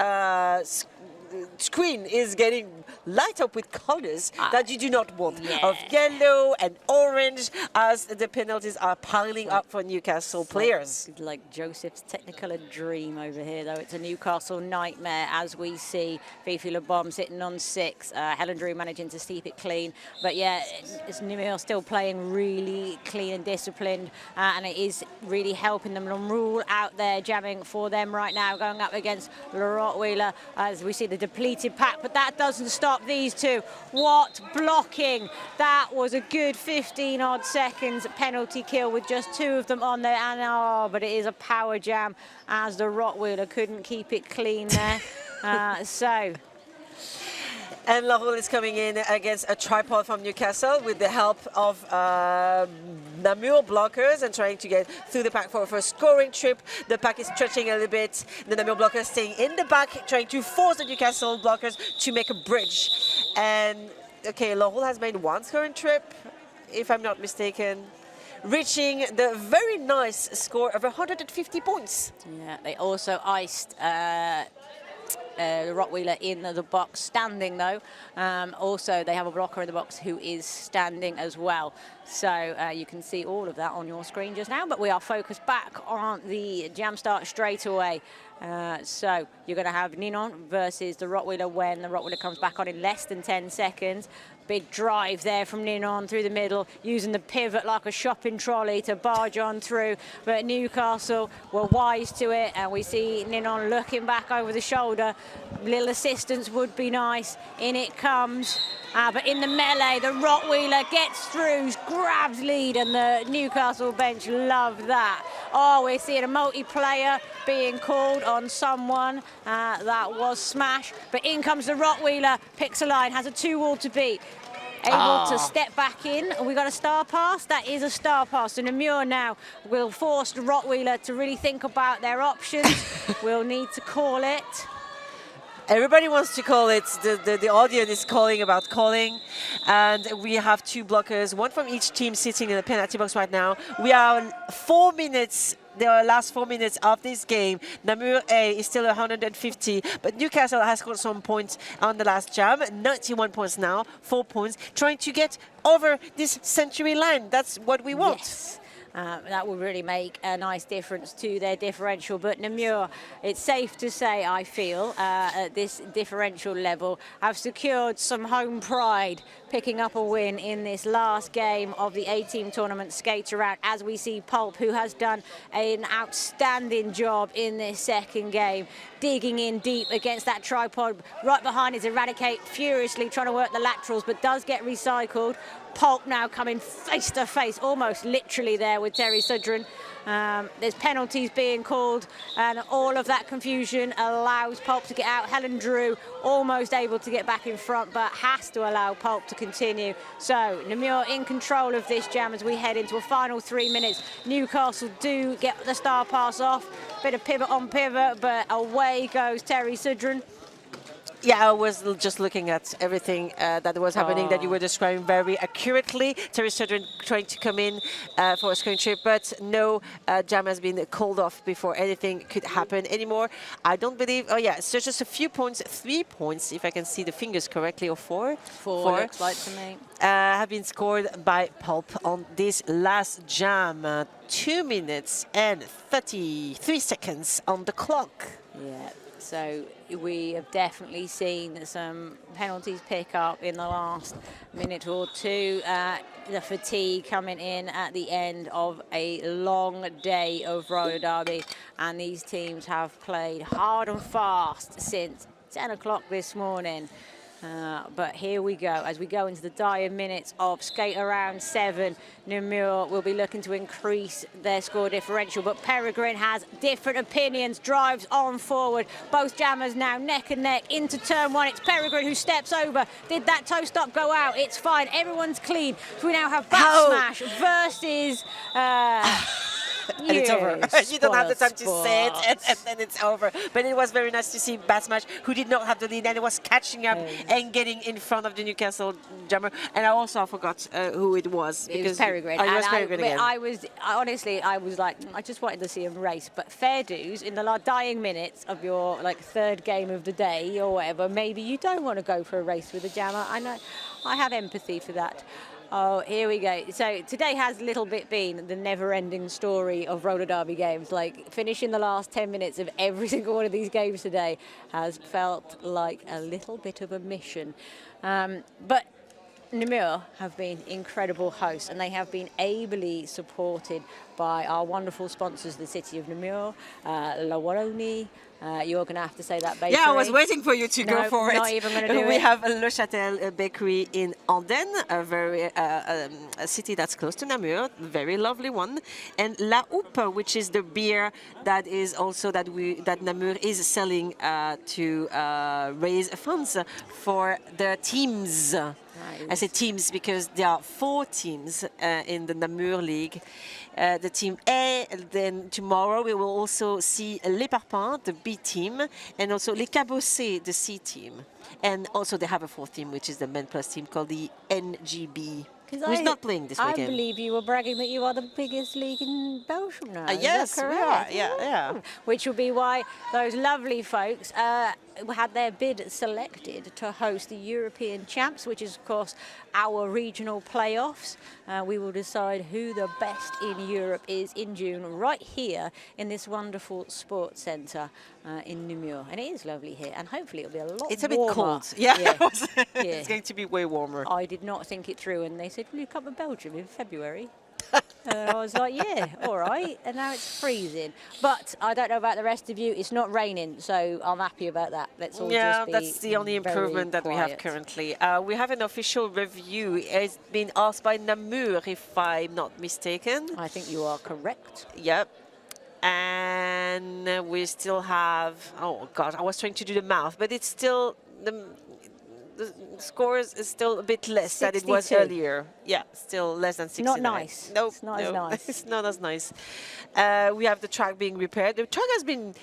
screen is getting light up with colors that you do not want, of yellow and orange, as the penalties are piling up for Newcastle players. Like Joseph's Technicolor dream over here, though. It's a Newcastle nightmare, as we see Fifi Le Bomb sitting on 6, Helen Drew managing to keep it clean. But yeah, it's Namur still playing really clean and disciplined, and it is really helping them. Namur out there jamming for them right now, going up against Le Rottweiler, as we see the depleted pack, but that doesn't stop these 2. What blocking! That was a good 15-odd seconds penalty kill with just 2 of them on there, and but it is a power jam as the Rottweiler couldn't keep it clean there. And Laurel is coming in against a tripod from Newcastle with the help of Namur blockers and trying to get through the pack for a scoring trip. The pack is stretching a little bit. The Namur blockers staying in the back, trying to force the Newcastle blockers to make a bridge. And, okay, Laurel has made 1 scoring trip, if I'm not mistaken, reaching the very nice score of 150 points. Yeah, they also iced the Rottweiler in the box, standing though. Also, they have a blocker in the box who is standing as well. So you can see all of that on your screen just now, but we are focused back on the jam start straight away. So you're going to have Ninon versus the Rottweiler when the Rottweiler comes back on in less than 10 seconds. Big drive there from Ninon through the middle, using the pivot like a shopping trolley to barge on through. But Newcastle were wise to it, and we see Ninon looking back over the shoulder. Little assistance would be nice. In it comes. But in the melee, the Rottweiler gets through, grabs lead, and the Newcastle bench love that. Oh, we're seeing a multiplayer being called on someone. That was Smash. But in comes the Rottweiler, picks a line, has a 2-wall to beat. Able to step back in. We got a star pass. That is a star pass. So Namur now will force the Rottweiler to really think about their options. We'll need to call it. Everybody wants to call it. The audience is calling about calling. And we have 2 blockers, 1 from each team sitting in the penalty box right now. We are 4 minutes the last 4 minutes of this game. Namur A is still 150, but Newcastle has got some points on the last jam. 91 points now, 4 points, trying to get over this century line. That's what we want. Yes. That will really make a nice difference to their differential. But Namur, it's safe to say, I feel, at this differential level, have secured some home pride, picking up a win in this last game of the A-team tournament skate around, as we see Pulp, who has done an outstanding job in this second game, digging in deep against that tripod. Right behind is Eradicate, furiously trying to work the laterals, but does get recycled. Pulp now coming face to face, almost literally there with Terry Sudrin. There's penalties being called, and all of that confusion allows Pulp to get out. Helen Drew almost able to get back in front, but has to allow Pulp to continue. So Namur in control of this jam as we head into a final 3 minutes. Newcastle do get the star pass off. Bit of pivot on pivot, but away goes Terry Sudrin. Yeah, I was just looking at everything that was happening that you were describing very accurately. Terry Sudrin trying to come in for a screen trip, but no jam has been called off before anything could happen anymore. I don't believe, oh yeah, so just a few points, 3 points, if I can see the fingers correctly, or four. Four looks like to me. Have been scored by Pulp on this last jam. 2 minutes and 33 seconds on the clock. Yeah. So we have definitely seen some penalties pick up in the last minute or two. The fatigue coming in at the end of a long day of roller derby, and these teams have played hard and fast since 10 o'clock this morning. But here we go, as we go into the dire minutes of skate around 7. Namur will be looking to increase their score differential, but Peregrine has different opinions, drives on forward. Both jammers now neck and neck into turn 1. It's Peregrine who steps over. Did that toe stop go out? It's fine, everyone's clean. So we now have Bat Smash versus... and it's over. You don't have the time to say it, and then it's over. But it was very nice to see Bat Smash, who did not have the lead, and it was catching up and getting in front of the Newcastle jammer. And I also forgot who it was. It was Peregrine. It was Peregrine again. Honestly, I was like, I just wanted to see him race. But fair dues, in the dying minutes of your third game of the day or whatever, maybe you don't want to go for a race with a jammer. I know, I have empathy for that. Oh, here we go. So today has a little bit been the never-ending story of roller derby games. Like, finishing the last 10 minutes of every single one of these games today has felt like a little bit of a mission. But Namur have been incredible hosts, and they have been ably supported by our wonderful sponsors, the city of Namur, La Waroni. You're going to have to say that bakery. Yeah, I was waiting for you to go for it. Not even going to do it. We have Le Châtel bakery in Andenne, a city that's close to Namur, very lovely one, and La Houppe, which is the beer that is also that Namur is selling to raise funds for the teams. Nice. I say teams because there are 4 teams in the Namur League. The team A, then tomorrow we will also see Les Parpins, the B team, and also Les Cabossés, the C team. And also they have a 4th team, which is the Men Plus team called the NGB. Who's not playing this weekend? I believe you were bragging that you are the biggest league in Belgium now. Yes, we are. Yeah. Which will be why those lovely folks had their bid selected to host the European Champs, which is, of course, our regional playoffs. We will decide who the best in Europe is in June, right here in this wonderful sports centre in Namur. And it is lovely here, and hopefully it'll be a lot warmer. It's a bit cold. Yeah. It's going to be way warmer. I did not think it through, and they said, will you come to Belgium in February? And I was like, yeah, all right. And now it's freezing. But I don't know about the rest of you. It's not raining, so I'm happy about that. Let's all just be that's the only improvement that we have currently. We have an official review. It's been asked by Namur, if I'm not mistaken. I think you are correct. Yep. And we still have, oh God, I was trying to do the math, but it's still the scores is still a bit less than it was 62. earlier. Yeah, still less than 69. Not nice. Nope, It's not as nice. It's not as nice. We have the track being repaired. The track has been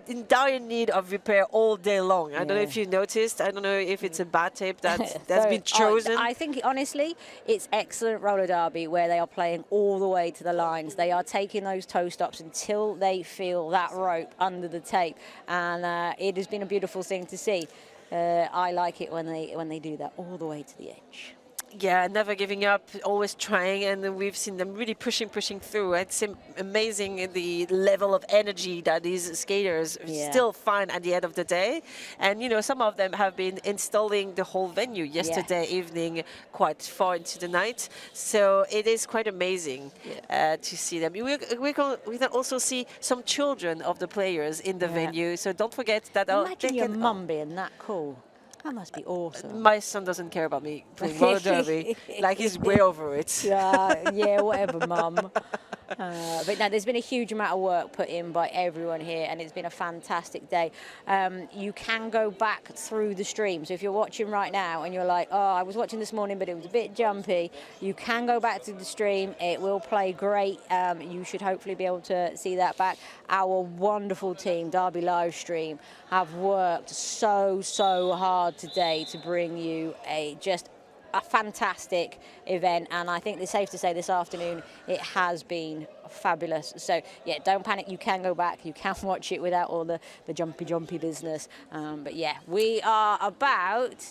in dire need of repair all day long. I don't know if you noticed. I don't know if it's a bad tape that's been chosen. I think, honestly, it's excellent roller derby where they are playing all the way to the lines. They are taking those toe stops until they feel that rope under the tape. And it has been a beautiful thing to see. I like it when they do that all the way to the edge. Yeah, never giving up, always trying, and we've seen them really pushing through. It's amazing the level of energy that these skaters still find at the end of the day. And you know, some of them have been installing the whole venue yesterday evening, quite far into the night. So it is quite amazing to see them. We can also see some children of the players in the venue. So don't forget that. Imagine your mum being that cool. That must be awesome. My son doesn't care about me playing roller derby. Like, he's way over it. Yeah, whatever, mum. But no, there's been a huge amount of work put in by everyone here, and it's been a fantastic day. You can go back through the stream. So if you're watching right now and you're like, oh, I was watching this morning, but it was a bit jumpy, you can go back to the stream. It will play great. You should hopefully be able to see that back. Our wonderful team, Derby Livestream, have worked so hard today to bring you just a fantastic event, and I think it's safe to say this afternoon it has been fabulous. So yeah, don't panic, you can go back, you can watch it without all the jumpy business, but yeah, we are about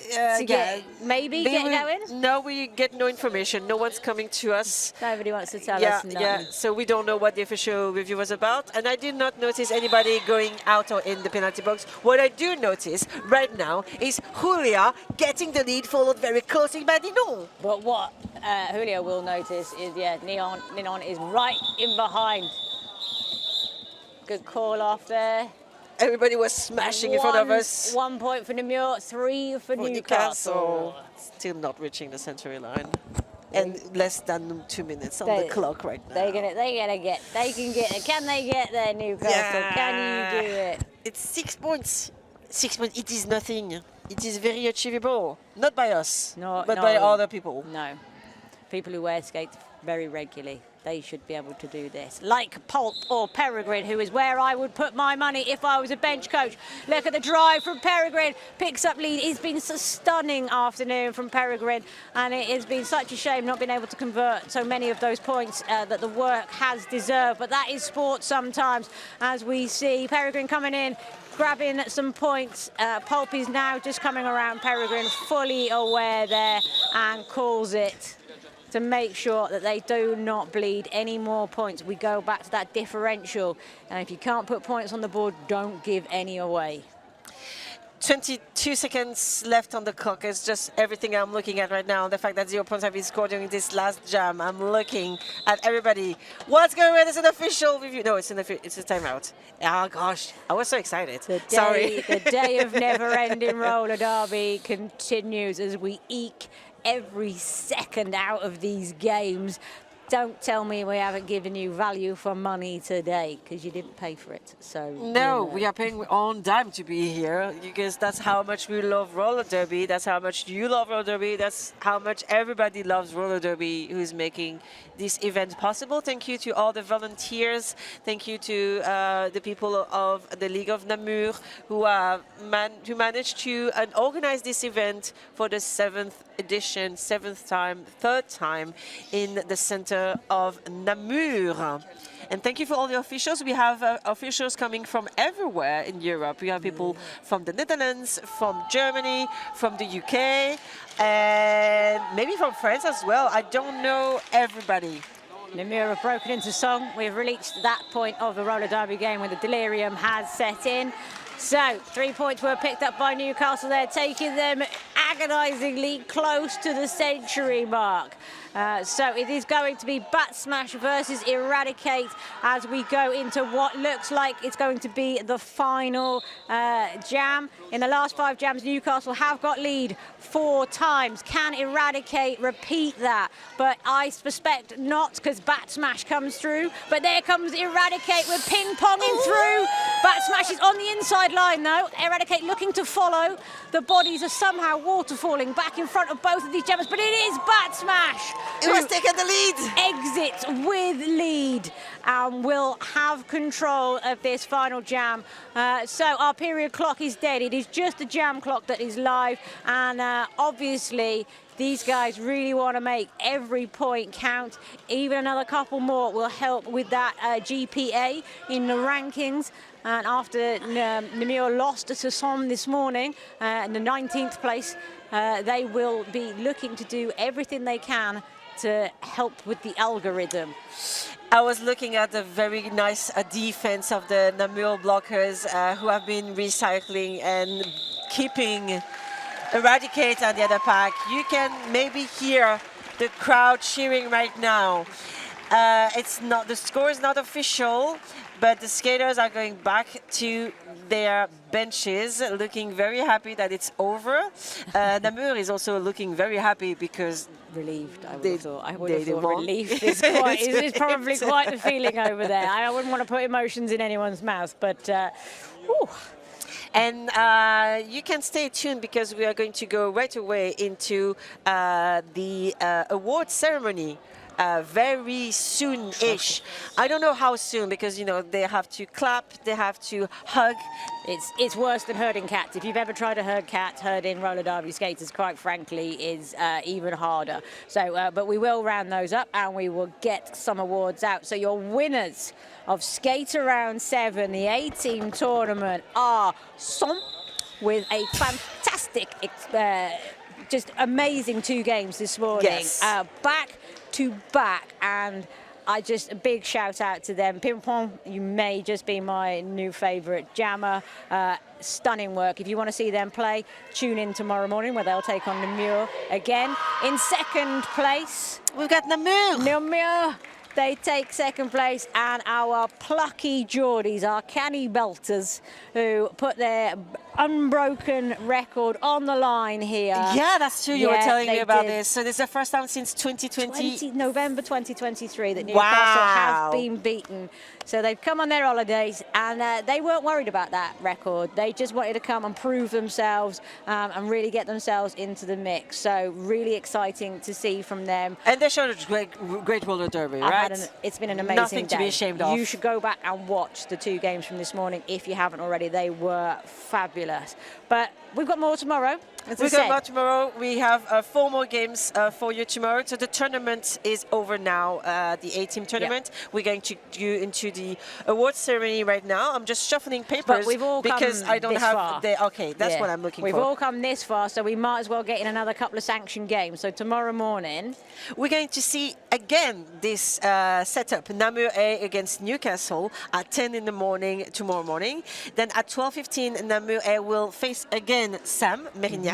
to get maybe get going. No, we get no information. No one's coming to us. Nobody wants to tell us nothing. Yeah, so we don't know what the official review was about. And I did not notice anybody going out or in the penalty box. What I do notice right now is Julia getting the lead, followed very closely by Ninon. But what Julia will notice is, Ninon is right in behind. Good call off there. Everybody was smashing in front of us. 1 point for Namur, 3 for Newcastle. Still not reaching the century line. And less than 2 minutes on the clock right now. Can they get there, Newcastle? Yeah. Can you do it? It's 6 points. 6 points, it is nothing. It is very achievable. Not by us, but by other people. No. People who wear skates very regularly. They should be able to do this. Like Pulp or Peregrine, who is where I would put my money if I was a bench coach. Look at the drive from Peregrine. Picks up lead. It's been a stunning afternoon from Peregrine, and it has been such a shame not being able to convert so many of those points that the work has deserved. But that is sport sometimes, as we see Peregrine coming in, grabbing some points. Pulp is now just coming around Peregrine, fully aware there, and calls it to make sure that they do not bleed any more points. We go back to that differential, and if you can't put points on the board, don't give any away. 22 seconds left on the clock is just everything I'm looking at right now. The fact that 0 points have been scored during this last jam. I'm looking at everybody. What's going on? It's an official review. No, it's a timeout. Oh gosh, I was so excited. Sorry. The day of never-ending roller derby continues as we eke every second out of these games. Don't tell me we haven't given you value for money today, because you didn't pay for it. So no, we are paying on dime to be here, because that's how much we love roller derby. That's how much you love roller derby. That's how much everybody loves roller derby who's making this event possible. Thank you to all the volunteers. Thank you to the people of the League of Namur who managed to organize this event for the 7th edition, third time in the center of Namur. And thank you for all the officials. We have officials coming from everywhere in Europe. We have people from the Netherlands, from Germany, from the UK, and maybe from France as well. I don't know everybody. Namur have broken into song. We've reached that point of the roller derby game where the delirium has set in. So 3 points were picked up by Newcastle there, taking them agonisingly close to the century mark. So it is going to be Bat Smash versus Eradicate as we go into what looks like it's going to be the final jam. In the last 5 jams, Newcastle have got lead 4 times. Can Eradicate repeat that? But I suspect not, because Bat Smash comes through. But there comes Eradicate with ping-ponging through. Bat Smash is on the inside line, though. Eradicate looking to follow. The bodies are somehow waterfalling back in front of both of these jammers, but it is Bat Smash who has taken the lead. Exits with lead and will have control of this final jam. So our period clock is dead. It is just the jam clock that is live, and obviously these guys really want to make every point count. Even another couple more will help with that GPA in the rankings. And after Namur lost to Somme this morning in the 19th place, they will be looking to do everything they can to help with the algorithm. I was looking at the very nice defense of the Namur blockers who have been recycling and keeping Eradicate on the other pack. You can maybe hear the crowd cheering right now. It's not, the score is not official, but the skaters are going back to their benches, looking very happy that it's over. Namur is also looking very happy because relieved, I would have thought. I would have thought relief is probably quite the feeling over there. I wouldn't want to put emotions in anyone's mouth, but whew. And you can stay tuned because we are going to go right away into the award ceremony. Very soon-ish. I don't know how soon because, you know, they have to clap, they have to hug. It's worse than herding cats. If you've ever tried to herd cats, herding roller derby skaters, quite frankly, is even harder. So, but we will round those up and we will get some awards out. So your winners of Skate Around 7, the A-team tournament, are Somme with a fantastic, just amazing 2 games this morning. Yes. Back to back, and I just a big shout out to them. Ping Pong, you may just be my new favorite jammer. Stunning work. If you want to see them play, tune in tomorrow morning where they'll take on Namur again. In second place, we've got Namur. Namur, they take second place, and our plucky Geordies, our canny belters, who put their unbroken record on the line here. Yeah, that's true. You were telling me about this. So this is the first time since 2020. November 2023 that Newcastle have been beaten. So they've come on their holidays, and they weren't worried about that record. They just wanted to come and prove themselves and really get themselves into the mix. So really exciting to see from them. And they showed a great roller derby, right? It's been an amazing Nothing day. to be ashamed of. You should go back and watch the 2 games from this morning if you haven't already. They were fabulous. But we've got more tomorrow. We've got more tomorrow. We have 4 more games for you tomorrow. So the tournament is over now, the A-team tournament. Yep. We're going to go into the awards ceremony right now. I'm just shuffling papers but we've all because I don't have far. the. Okay, that's what I'm looking for. We've all come this far, so we might as well get in another couple of sanctioned games. So tomorrow morning, we're going to see again this setup: Namur A against Newcastle at 10 in the morning tomorrow morning. Then at 12:15, Namur A will face again Sam Mérignac.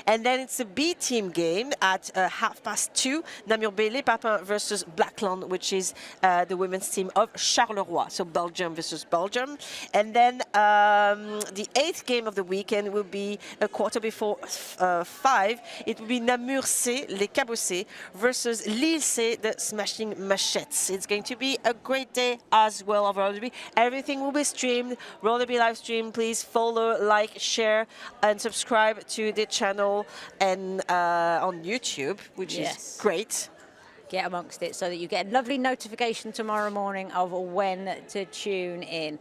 And then it's a B-team game at 2:30. Namur B Les Papins versus Blackland, which is the women's team of Charleroi. So Belgium versus Belgium. And then the 8th game of the weekend will be a quarter before 5. It will be Namur C, Les Cabossés, versus Lille C, the Smashing Machettes. It's going to be a great day as well of roller derby. Everything will be streamed. Roller derby live stream. Please follow, like, share, and subscribe to the channel and on YouTube, which is great. Get amongst it so that you get a lovely notification tomorrow morning of when to tune in.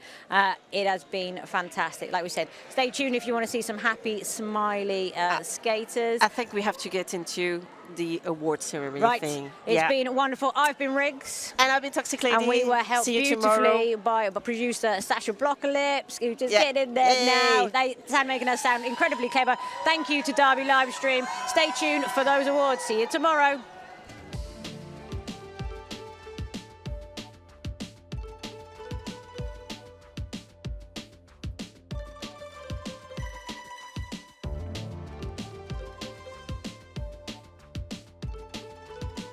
It has been fantastic. Like we said, stay tuned if you want to see some happy, smiley skaters. I think we have to get into the award ceremony thing. It's been wonderful. I've been Riggs. And I've been Toxic Lady. And we were helped beautifully by producer Sasha Blockerlips, who just get in there now. They're making us sound incredibly clever. Thank you to Derby Livestream. Stay tuned for those awards. See you tomorrow.